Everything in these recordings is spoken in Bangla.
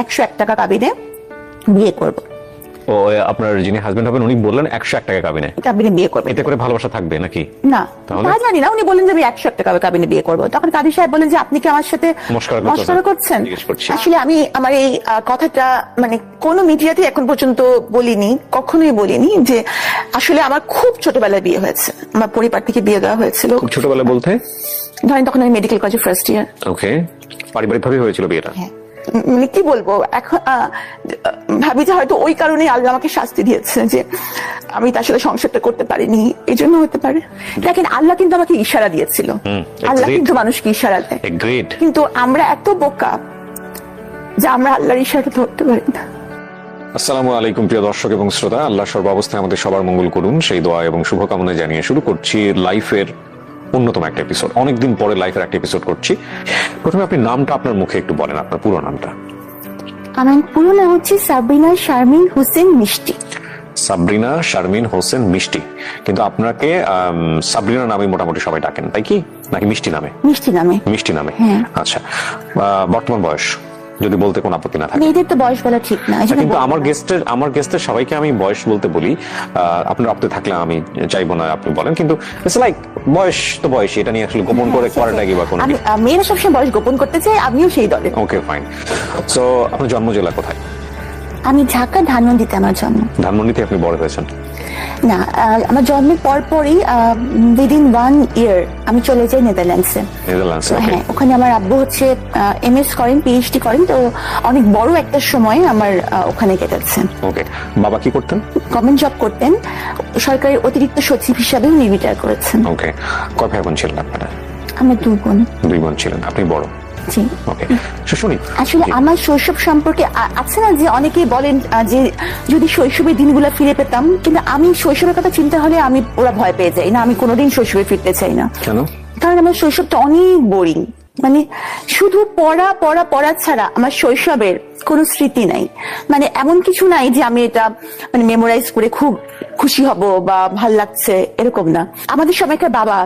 101 টাকা কাবিনে বিয়ে করব। ও আপনার যিনি হাজবেন্ড হবেন উনি বললেন 101 টাকা কাবিনে বিয়ে করবে, এতে করে ভালোবাসা থাকবে নাকি? না তা জানি না, উনি বললেন যে আমি 101 টাকা কাবিনে বিয়ে করব। তখন কাদি সাহেব বলেন যে আপনি কি আমার সাথে মশকরা করছেন? আসলে আমি আমার এই কথাটা মানে কোন মিডিয়াতে এখন পর্যন্ত বলিনি, কখনোই বলিনি যে আসলে আমার খুব ছোটবেলায় বিয়ে হয়েছে, আমার পরিবার থেকে বিয়ে দেওয়া হয়েছিল। খুব ছোটবেলা বলতে ধরেন তখন আমি মেডিকেল কলেজে ফার্স্ট ইয়ার। ওকে, পারিবারিকভাবে হয়েছিল বিয়েটা? হ্যাঁ, মানে কি বলবো, এখন ভাবি যে হয়তো ওই কারণেই আল্লাহ আমাকে শাস্তি দিয়েছে যে আমি তার সাথে সংসারটা করতে পারিনি, এই জন্য হতে পারে। দেখেন আল্লাহ কিন্তু আমাকে ইশারা দিয়েছিল, আল্লাহ কিন্তু মানুষকে ইশারা দেয়, কিন্তু আমরা এত বোকা যে আমরা আল্লাহর ইশারাটা ধরতে পারি না। আসসালামু আলাইকুম প্রিয় দর্শক এবং শ্রোতা, আল্লাহ সর্বাবস্থায় আমাদের সবার মঙ্গল করুন সেই দোয়া এবং শুভকামনা জানিয়ে শুরু করছি লাইফের অন্যতম একটা এপিসোড। অনেকদিন পরে লাইফের একটা এপিসোড করছি। প্রথমে আপনি নামটা আপনার মুখে একটু বলেন, আপনার পুরো নামটা। আমার পুরো নাম হচ্ছে সাবরিনা শারমিন হোসেন মিষ্টি। সাবরিনা শারমিন হোসেন মিষ্টি, কিন্তু আপনাকে সাবরিনা নামে মোটামুটি সবাই ডাকেন, তাই কি? নাকি মিষ্টি নামে? মিষ্টি নামে। মিষ্টি নামে, আচ্ছা। বর্তমান বয়স যদি বলতে কোনো আপত্তি না থাকে? মেয়েদের তো বয়স বলা ঠিক না, কিন্তু আমার গেস্টের সবাইকে আমি বয়স বলতে বলি। আপনার আপত্তি থাকলে আমি চাইবো না আপনি বলেন, কিন্তু ইটস লাইক বয়স তো বয়স, এটা নিয়ে আসলে গোপন করে করাটা কি বা কোনো? মেয়েরা সবসময় বয়স গোপন করতে চায়, আমিও সেই দলে। Okay fine. সো আপনার জন্ম জেলা কোথায়? আমি ঢাকা ধানমন্ডিতে আমার জন্ম। ধানমন্ডিতে আপনি বড় হয়েছেন? না, আমার জন্মের পরপরই উইদিন 1 ইয়ার আমি চলে যাই নেদারল্যান্ডসে। হ্যাঁ, ওখানে আমার আব্বু হচ্ছে এমএস করেন, পিএইচডি করেন, তো অনেক বড় একটা সময় আমার ওখানে কেটেছে। ওকে, বাবা কি করতেন? গভর্নমেন্ট জব করতেন, সরকারের অতিরিক্ত সচিব হিসাবে উনি রিটায়ার করেছেন। ওকে, কয় ভাই বোন ছিলেন আপনারা? আমরা 2 বোন। 2 বোন ছিলেন, আপনি বড়? ওকে, শুনি। আসলে আমার শৈশব সম্পর্কে আছে না যে অনেকেই বলেন যে যদি শৈশবের দিনগুলো ফিরে পেতাম, কিন্তু আমি শৈশবের কথা চিন্তা হলে ওরা ভয় পেয়ে যাই না, আমি কোনোদিন শৈশবে ফিরতে চাই না। কেন? কারণ আমার শৈশবটা অনেক বোরিং, মানে শুধু পড়া পড়া পড়া ছাড়া আমার শৈশবের কোনো স্মৃতি নাই। মানে এমন কিছু নাই যে আমি এটা মানে মেমোরাইজ করে খুব খুশি হব বা ভাল লাগছে, এরকম না। আমাদের সময়কার বাবা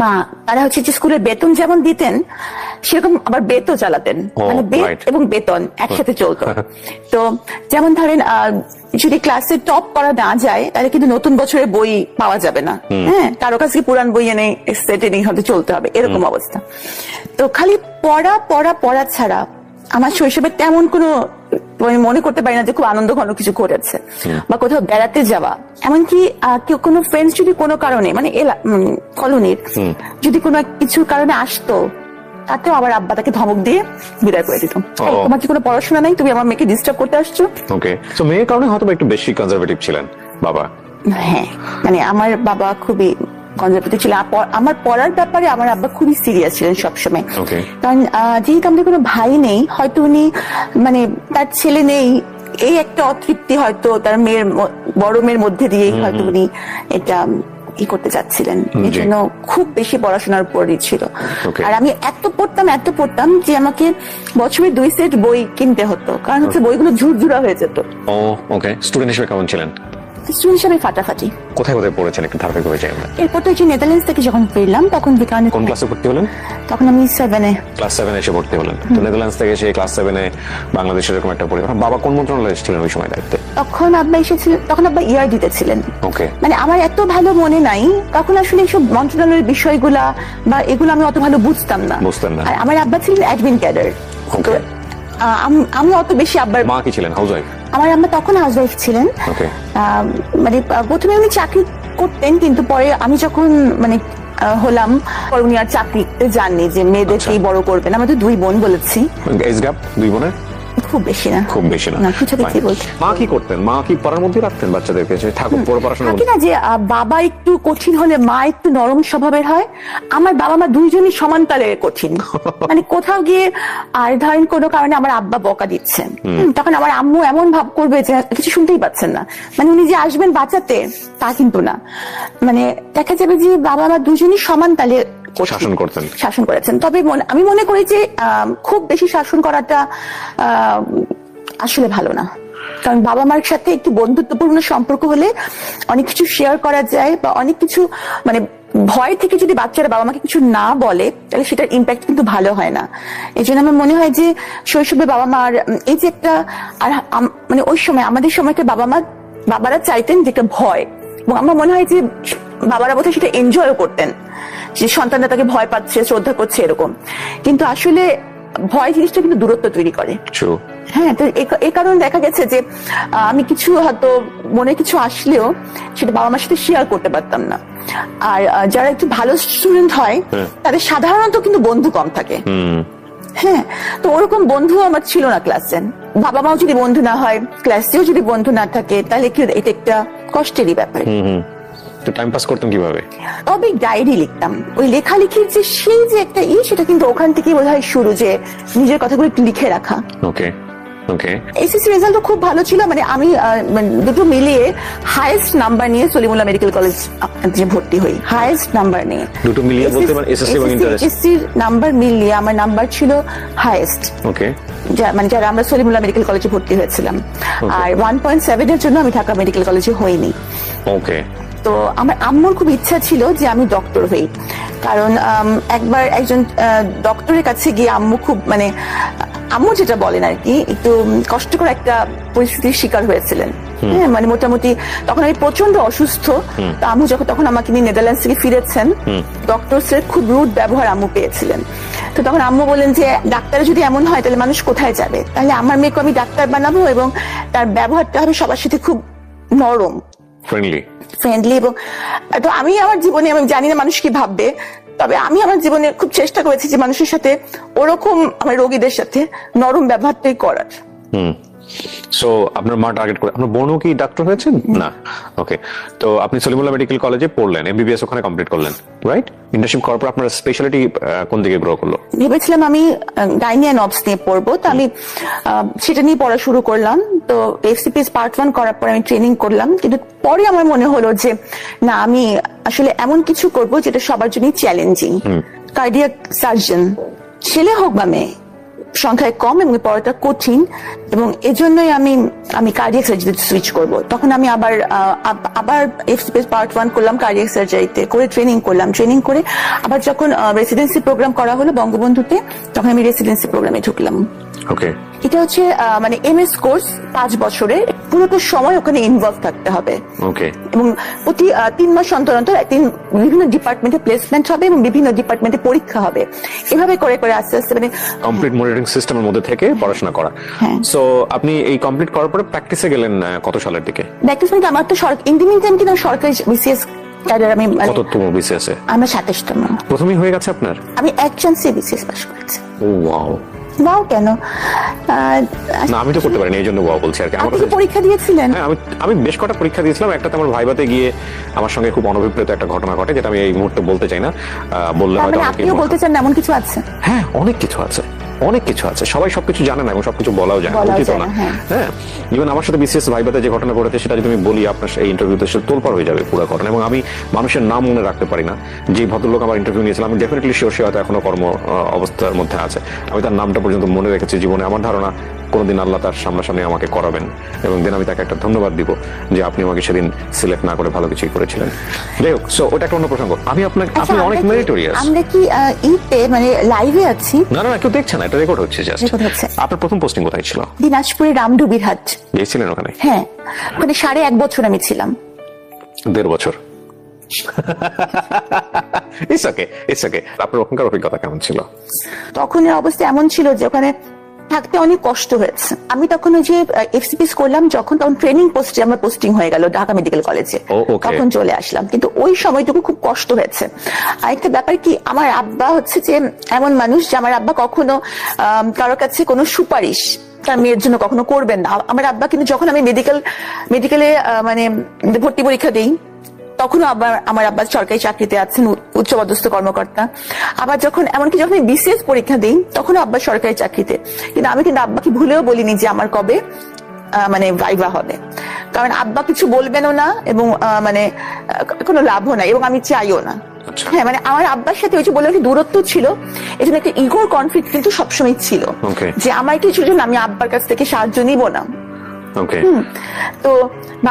মা তারা হচ্ছে যে স্কুলের বেতন যেমন দিতেন সেরকম আবার বেতও চালাতেন, মানে বেত এবং বেতন একসাথে চলতো। তো যেমন ধরেন যদি ক্লাসে টপ করা না যায় তাহলে কিন্তু নতুন বছরের বই পাওয়া যাবে না, হ্যাঁ, কারো কাছে পুরান বই এনে সেটে নিয়ে হয়তো চলতে হবে, এরকম অবস্থা। তো খালি পড়া পড়া পড়া ছাড়া আমার শৈশবে তেমন কোনো মনে করতে পারি না যে খুব আনন্দ ঘন কিছু করেছে বা কোথাও বেড়াতে যাওয়া। এমনকি কেউ কোনো ফ্রেন্ডস যদি কোনো কারণে মানে কলোনির যদি কোনো কিছুর কারণে আসতো, তাতেও আবার আব্বা তাকে ধমক দিয়ে বিদায় করে দিত। তোমার কি কোনো পড়াশোনা নাই, তুমি আমার মেয়েকে ডিস্টার্ব করতে আসছো? ওকে, সো মেয়ের কারণে হয়তো একটু বেশি কনজারভেটিভ ছিলেন বাবা? হ্যাঁ, মানে আমার বাবা খুবই কনজারভেটিভ ছিল। আমার পড়ার ব্যাপারে আমার আব্বা খুবই সিরিয়াস ছিলেন সবসময়। কারণ যেহেতু আমাদের কোনো ভাই নেই, হয়তো উনি মানে তার ছেলে নেই এই একটা অতৃপ্তি হয়তো তার বড় মেয়ের মধ্যে দিয়েই হয়তো উনি এটা ই করতে চাচ্ছিলেন, এই জন্য খুব বেশি পড়াশোনার উপরই ছিল। আর আমি এত পড়তাম যে আমাকে বছরে 2 সেট বই কিনতে হতো, কারণ হচ্ছে বইগুলো ঝুরঝুরা হয়ে যেত। ওকে, স্টুডেন্ট হিসেবে কেমন ছিলেন? স্টুডেন্ট হিসেবে ফাটাফাটি। কোথায় কোথায় পড়েছেন একটু ধারাবাহিক হয়ে যায়? এরপর তো যে নেদারল্যান্ডস থেকে যখন ফিরলাম তখন কোন ক্লাসে ভর্তি হলেন? তখন আমি 7-এ। ক্লাস 7 এসে ভর্তি হলেন। তো নেদারল্যান্ডস থেকে এসে ক্লাস 7-এ বাংলাদেশের এরকম একটা পরিবার। বাবা কোন মন্ত্রণালয়ে ছিলেন ওই সময় দায়িত্বে? তখন আব্বা এসেছিলেন, তখন আব্বা ইয়ার দিতেছিলেন। ওকে, মানে আমার এত ভালো মনে নাই, তখন আসলে এইসব মন্ত্রণালয়ের বিষয়গুলা বা এগুলো আমি অত ভালো বুঝতাম না। আর আমার আব্বা ছিলেন অ্যাডমিন ক্যাডার। আমি অত বেশি আব্বার। মা কি ছিলেন? হাউসওয়াইফ? আমার আম্মা তখন হাউসওয়াইফ ছিলেন। মানে প্রথমে উনি চাকরি করতেন, কিন্তু পরে আমি যখন মানে হলাম উনি আর চাকরিতে যাননি, যে মেয়েদেরকেই বড় করবেন। আমাদের 2 বোন বলেছি। এজ গ্যাপ 2 বোনের খুব বেশি না। খুব বেশি না। মা কি করতেন? মা কি পড়ার মধ্যে রাখতেন বাচ্চাদেরকে, ঠাকুর পড়াশোনা? না, যে বাবা একটু কঠিন হলে মা একটু নরম স্বভাবের হয়। আমার বাবা মা দুইজনই সমান তালে কঠিন। মানে কোথাও গিয়ে আর ধরেন কোনো কারণে আমার আব্বা বকা দিচ্ছেন, তখন আমার আম্মু এমন ভাব করবে যে কিছু শুনতেই পাচ্ছেন না, মানে উনি যে আসবেন বাঁচাতে তা কিন্তু না। মানে দেখা যাবে যে বাবা মা দুজনই সমান তালে শাসন করেছেন। তবে আমি মনে করি যে খুব বেশি শাসন করাটা আসলে ভালো না, কারণ বাবা মার সাথে একটু বন্ধুত্বপূর্ণ সম্পর্ক হলে অনেক কিছু শেয়ার করা যায় বা অনেক কিছু মানে ভয় থেকে যদি বাচ্চারা বাবা মাকে কিছু না বলে তাহলে সেটার ইম্প্যাক্ট কিন্তু ভালো হয় না। এই জন্য আমার মনে হয় যে শৈশবে বাবা মার এই যে একটা, আর মানে ওই সময় আমাদের সময়টা বাবারা চাইতেন যে একটা ভয়, এবং আমার মনে হয় যে বাবারা বোধহয় সেটা এনজয়ও করতেন, যে সন্তানরা তাকে ভয় পাচ্ছে, শ্রদ্ধা করছে এরকম। কিন্তু আসলে ভয় জিনিসটা কিন্তু দূরত্ব তৈরি করে। হ্যাঁ, তো এই কারণে দেখা গেছে যে আমি কিছু হয়তো মনে কিছু আসলেও সেটা বাবা মার সাথে শেয়ার করতে পারতাম না। আর যারা একটু ভালো স্টুডেন্ট হয় তাদের সাধারণত কিন্তু বন্ধু কম থাকে। হ্যাঁ, তো ওরকম বন্ধু আমার ছিল না ক্লাসে। বাবা মাও যদি বন্ধু না হয়, ক্লাসেও যদি বন্ধু না থাকে, তাহলে কি এটা একটা কষ্টেরই ব্যাপার। তো টাইম পাস করতেন কিভাবে? তবে ডায়েরি লিখতাম। ওই লেখালেখির যে সেই যে একটা সেটা কিন্তু ওখান থেকে বোধহয় শুরু, যে নিজের কথাগুলো একটু লিখে রাখা। ওকে ওকে। এসএসসি রেজাল্টও খুব ভালো ছিল, মানে আমি দুটো মিলিয়ে হাইয়েস্ট নাম্বার নিয়ে সলিমুল্লাহ মেডিকেল কলেজ ভর্তি হই। হাইয়েস্ট নাম্বার নিয়ে দুটো মিলিয়ে বলতে মানে এসএসসি এবং ইন্টার এসএসসির নাম্বার মিলিয়ে আমার নাম্বার ছিল হাইয়েস্ট। ওকে। মানে যারা আমরা সলিমুল্লাহ মেডিকেল কলেজে ভর্তি হয়েছিলাম। আর 1.7 এর জন্য আমি ঢাকা মেডিকেল কলেজে হইনি। ওকে। তো আমার আম্মুর খুব ইচ্ছা ছিল যে আমি ডক্টর হই, কারণ একবার একজন ডক্টরের কাছে গিয়ে আম্মু খুব মানে আম্মু যেটা বলেন আর কি, একটু কষ্টকর একটা পরিস্থিতির শিকার হয়েছিলেন। হ্যাঁ, মানে মোটামুটি তখন আমি প্রচন্ড অসুস্থ। তো আম্মু তখন আমাকে নিয়ে নেদারল্যান্ডস থেকে ফিরেছেন, ডক্টরসের খুব রুড ব্যবহার আম্মু পেয়েছিলেন। তো তখন আম্মু বলেন যে ডাক্তারে যদি এমন হয় তাহলে মানুষ কোথায় যাবে, তাহলে আমার মেয়েকে আমি ডাক্তার বানাবো এবং তার ব্যবহারটা হবে সবার সাথে খুব নরম, ফ্রেন্ডলি। এবং তো আমি আমার জীবনে, আমি জানি না মানুষ কি ভাববে, তবে আমি আমার জীবনে খুব চেষ্টা করেছি যে মানুষের সাথে ওরকম, আমার রোগীদের সাথে নরম ব্যবহারটাই করার। সো আপনার মা টার্গেট করে, আপনার বোনও কি ডাক্তার হয়েছেন? না। ওকে। তো আপনি সলিমুল্লাহ মেডিকেল কলেজে পড়লেন, এমবিবিএস ওখানে কমপ্লিট করলেন, রাইট? ইন্টার্নশিপ করার পর আপনার স্পেশালিটি কোন দিকে গ্রো করলো? ভেবেছিলাম আমি গাইনি অ্যান্ড অবস নিয়ে পড়বো, তো আমি সেটা নিয়ে পড়া শুরু করলাম। তো এফসিপিএস পার্ট 1 করার পর আমি ট্রেনিং করলাম, কিন্তু পরে আমার মনে হলো যে না, আমি আসলে এমন কিছু করব যেটা সবার জন্যই চ্যালেঞ্জিং। কার্ডিয়াক সার্জন, ছেলে হোক বা মেয়ে, সংখ্যায় কম এবং পড়াটা কঠিন, এবং এজন্যই আমি কার্ডিয়াক সার্জারিতে সুইচ করব। তখন আমি আবার এফসিপিএস পার্ট 1 করলাম কার্ডিয়াক সার্জারিতে, করে ট্রেনিং করলাম। ট্রেনিং করে আবার যখন রেসিডেন্সি প্রোগ্রাম করা হলো বঙ্গবন্ধুতে, তখন আমি রেসিডেন্সি প্রোগ্রামে ঢুকলাম। ওকে। এটা হচ্ছে মানে এমএস কোর্স, 5 বছরের, পুরোটা সময় ওখানে ইনভলভ থাকতে হবে। ওকে। এবং প্রতি 3 মাস অন্তর অন্তর বিভিন্ন ডিপার্টমেন্টে প্লেসমেন্ট হবে এবং বিভিন্ন ডিপার্টমেন্টে পরীক্ষা হবে। এভাবে করে করে আস্তে আস্তে মানে কমপ্লিট মনিটরিং সিস্টেমের মধ্যে থেকে পড়াশোনা করা। সো আপনি এই কমপ্লিট করার পরে প্র্যাকটিসে গেলেন কত সালের দিকে? প্র্যাকটিস মানে আমার তো ইন্ডিমিন টাইম কিন্তু সরকারি বিসিএস ক্যাডার। আমি কততম বিসিএস এ? আমার 27তম। প্রথমেই হয়ে গেছে আপনার? আমি এক চান্সে বিসিএস পাস করেছি। ওয়াও। ওয়াও কেন? না, আমি তো করতে পারিনি, এই জন্য ওয়াও বলছি আর কি। আপনি কি পরীক্ষা দিয়েছিলেন? হ্যাঁ, আমি বেশ কটা পরীক্ষা দিয়েছিলাম। একটাতে আমার ভাইভাতে গিয়ে আমার সঙ্গে খুব অনভিপ্রেত একটা ঘটনা ঘটে, যেটা আমি এই মুহূর্তে বলতে চাই না। বললে হয়তো আপনিও বলতে চান এমন কিছু আছে? হ্যাঁ, অনেক কিছু আছে, অনেক কিছু আছে। সবাই সবকিছু জানে না এবং সবকিছু বলাও যায় না, উচিত না। হ্যাঁ, ইভেন আমার সাথে বিসিএস ভাইভাতে যে ঘটনা ঘটেছে সেটা যদি আমি বলি আপনার এই ইন্টারভিউতে, সেটা তোলপাড় হয়ে যাবে পুরো ঘটনা। এবং আমি মানুষের নাম মনে রাখতে পারি না। যে ভদ্রলোক আমার ইন্টারভিউ নিয়েছিলাম, আমি ডেফিনেটলি শিওর সে হয়তো এখনো কর্ম অবস্থার মধ্যে আছে। আমি তার নামটা পর্যন্ত মনে রেখেছি জীবনে। আমার ধারণা কোনোদিন আল্লাহ তার সামনাসামনি আমাকে করাবেন, এবং দেন আমি তাকে একটা ধন্যবাদ দিব যে আপনি আমাকে সেদিন সিলেক্ট না করে ভালো কিছুই করেছিলেন। যাই হোক, সো ওটা একটা অন্য প্রসঙ্গ। আপনি অনেক মেরিটোরিয়াস। আমরা কি ইতে মানে লাইভে আছি? না, কেউ দেখছে না, এটা রেকর্ড হচ্ছে জাস্ট। আপনার প্রথম পোস্টিং কোথায় ছিল? দিনাজপুরে রামডুবির হাট। গিয়েছিলেন ওখানে? হ্যাঁ, ওখানে 1.5 বছর আমি ছিলাম। 1.5 বছর। It's okay. আপনার ওখানকার অভিজ্ঞতা কেমন ছিল? তখন অবস্থা এমন ছিল যে ওখানে থাকতে অনেক কষ্ট হয়েছে। আমি তখন ওই যে এফসিপিএস করলাম যখন, তখন ট্রেনিং পোস্টে আমার পোস্টিং হয়ে গেল ঢাকা মেডিকেল কলেজে, তখন চলে আসলাম। কিন্তু ওই সময়টুকু খুব কষ্ট হয়েছে। আরেকটা ব্যাপার কি, আমার আব্বা হচ্ছে যে এমন মানুষ যে আমার আব্বা কখনো কারোর কাছে কোনো সুপারিশ তার মেয়ের জন্য কখনো করবেন না। আমার আব্বা কিন্তু যখন আমি মেডিকেলে মানে ভর্তি পরীক্ষা দিই, তখনও আমার আব্বা সরকারি চাকরিতে আছেন, উচ্চপদস্থ কর্মকর্তা। আবার এমনকি যখন বিসিএস পরীক্ষা দিই, তখনও আব্বা সরকারি চাকরিতে। কিন্তু আমি কিন্তু আব্বাকে ভুলেও বলিনি যে আমার কবে মানে ভাইভা হবে, কারণ আব্বা কিছু বলবেনও না এবং মানে কোনো লাভও নাই, এবং আমি চাইও না। হ্যাঁ, মানে আমার আব্বার সাথে ওই যে বললাম একটা দূরত্ব ছিল, এই জন্য একটা ইগোর কনফ্লিক্ট কিন্তু সবসময় ছিল যে আমার কিছুর জন্য আমি আব্বার কাছ থেকে সাহায্য নিব না। তো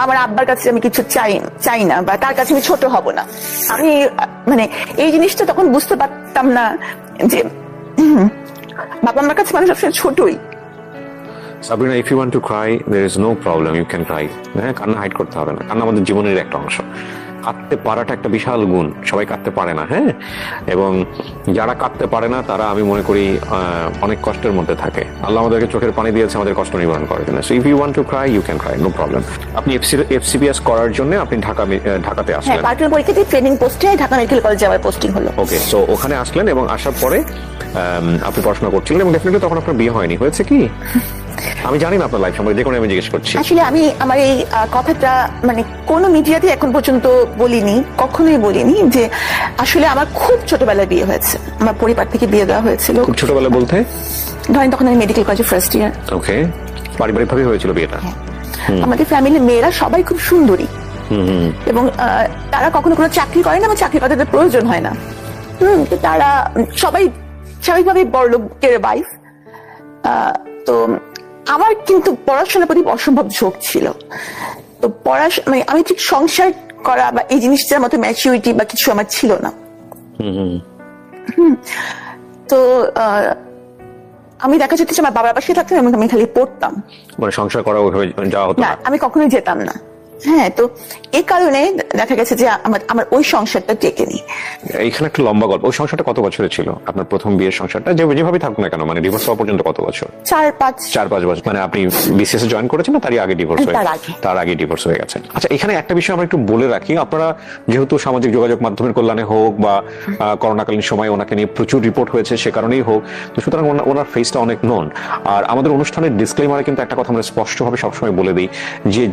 আমার আব্বার কাছে আমি কিছু চাই না, বা তার কাছে আমি ছোট হব না। আমি মানে এই জিনিসটা তখন বুঝতে পারতাম না যে বাবা আমার কাছে মানুষ সবসময় ছোটই। Sabrina, if you want to cry, there is no problem, you can cry. হ্যাঁ, কান্না হাইড করতে হবে না, কান্না আমাদের জীবনের একটা অংশ। কাঁদতে পারাটা একটা বিশাল গুণ, সবাই কাঁদতে পারে না। হ্যাঁ, এবং যারা কাঁদতে পারে না তারা আমি মনে করি অনেক কষ্টের মধ্যে থাকে। আল্লাহ আমাদেরকে চোখের পানি দিয়েছে আমাদের কষ্ট নিবারণ করার জন্য। So if you want to cry, you can cry, no problem. আপনি FCPS করার জন্য আপনি ঢাকাতে হ্যাঁ, আসলেন। পার্টনার পরীক্ষাতে ট্রেনিং পোস্টে ঢাকা মেডিকেল কলেজে আমার পোস্টিং হলো। ওকে, সো ওখানে আসলেন এবং আসার পরে আপনি পড়াশোনা করছিলেন এবং ডেফিনেটলি তখন আপনার বিয়ে হয়নি, হয়েছে কি? আমি জানি না আপনার লাইফ সম্পর্কে, যে কোনো আমি জিজ্ঞেস করছি। আসলে আমি আমার এই কথাটা মানে কোনো মিডিয়াতে এখন পর্যন্ত বলিনি, কখনোই বলিনি যে আসলে আমার খুব ছোটবেলায় বিয়ে হয়েছে। আমার পরিবার থেকে বিয়ে দেওয়া হয়েছিল। খুব ছোটবেলা বলতে ধরেন তখন আমি মেডিকেল কলেজে ফার্স্ট ইয়ার। ওকে, পারিবারিক ভাবে হয়েছিল বিয়েটা? আমাদের ফ্যামিলির মেয়েরা সবাই খুব সুন্দরী এবং তারা কখনো কোনো চাকরি করে না বা চাকরি করতে তাদের প্রয়োজন হয় না। তো তারা সবাই স্বাভাবিকভাবে বড় লোকের ওয়াইফ। তো আমার কিন্তু পড়াশোনার প্রতি অসম্ভব ঝোঁক ছিল। তো মানে আমি ঠিক সংসার করা বা এই জিনিসটার মতো ম্যাচুরিটি বা কিছু আমার ছিল না। তো আমি দেখা যেত আমার বাবার পাশে থাকতাম এবং আমি খালি পড়তাম, মানে সংসার করা যাওয়া হতো না, আমি কখনোই যেতাম না। হ্যাঁ, তো এই কারণে দেখা গেছে যে আমার ওই সংসারটা টেকেনি। এইখানে একটা লম্বা গল্প। ওই সংসারটা কত বছরের ছিল আপনার প্রথম বিয়ের সংসারটা? যেভাবে থাকুক না কেন, মানে ডিভোর্স হওয়া পর্যন্ত কত বছর? 4-5 বছর। মানে আপনি বিসিএস জয়েন করেছেন না তারই আগে ডিভোর্স হয়ে? তার আগে ডিভোর্স হয়ে গেছে। আচ্ছা, এখানে একটা বিষয় আমরা একটু বলে রাখি। আপনারা যেহেতু সামাজিক যোগাযোগ মাধ্যমের কল্যাণে হোক বা করোনাকালীন সময় ওনাকে নিয়ে প্রচুর রিপোর্ট হয়েছে সে কারণেই হোক, তো সুতরাং ওনার ফেসটা অনেক নোন। আর আমাদের অনুষ্ঠানের ডিসক্লেমারে কিন্তু একটা কথা আমরা স্পষ্টভাবে সবসময় বলে দিই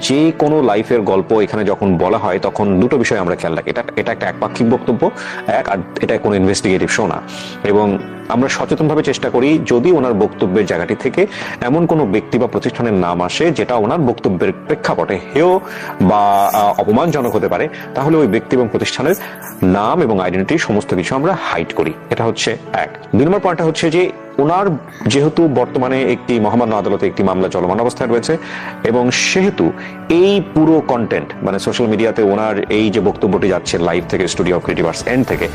যে কোনো লাইফের গল্প এখানে যখন বলা হয় তখন দুটো বিষয় আমরা খেয়াল রাখি। এটা একটা একপাক্ষিক বক্তব্য, আর এটা কোনো ইনভেস্টিগেটিভ শো না। এবং আমরা সচেতনভাবে চেষ্টা করি যদি ওনার বক্তব্যের জায়গাটি থেকে এমন কোনো ব্যক্তি বা প্রতিষ্ঠানের নাম আসে যেটা ওনার বক্তব্যের প্রেক্ষাপটে হেয় বা অপমানজনক হতে পারে, তাহলে ওই ব্যক্তি এবং প্রতিষ্ঠানের নাম এবং আইডেন্টিটি সমস্ত কিছু আমরা হাইড করি। এটা হচ্ছে এক। 2 নম্বর পয়েন্টটা হচ্ছে যে ওনার যেহেতু বর্তমানে একটি মহামান্য আদালতে একটি মামলা চলমান অবস্থায় রয়েছে এবং সেহেতু এই পুরো কন্টেন্ট মানে সোশ্যাল মিডিয়াতে ওনার এই যে বক্তব্যটি যাচ্ছে লাইভ থেকে, studio of creative arts and থেকে,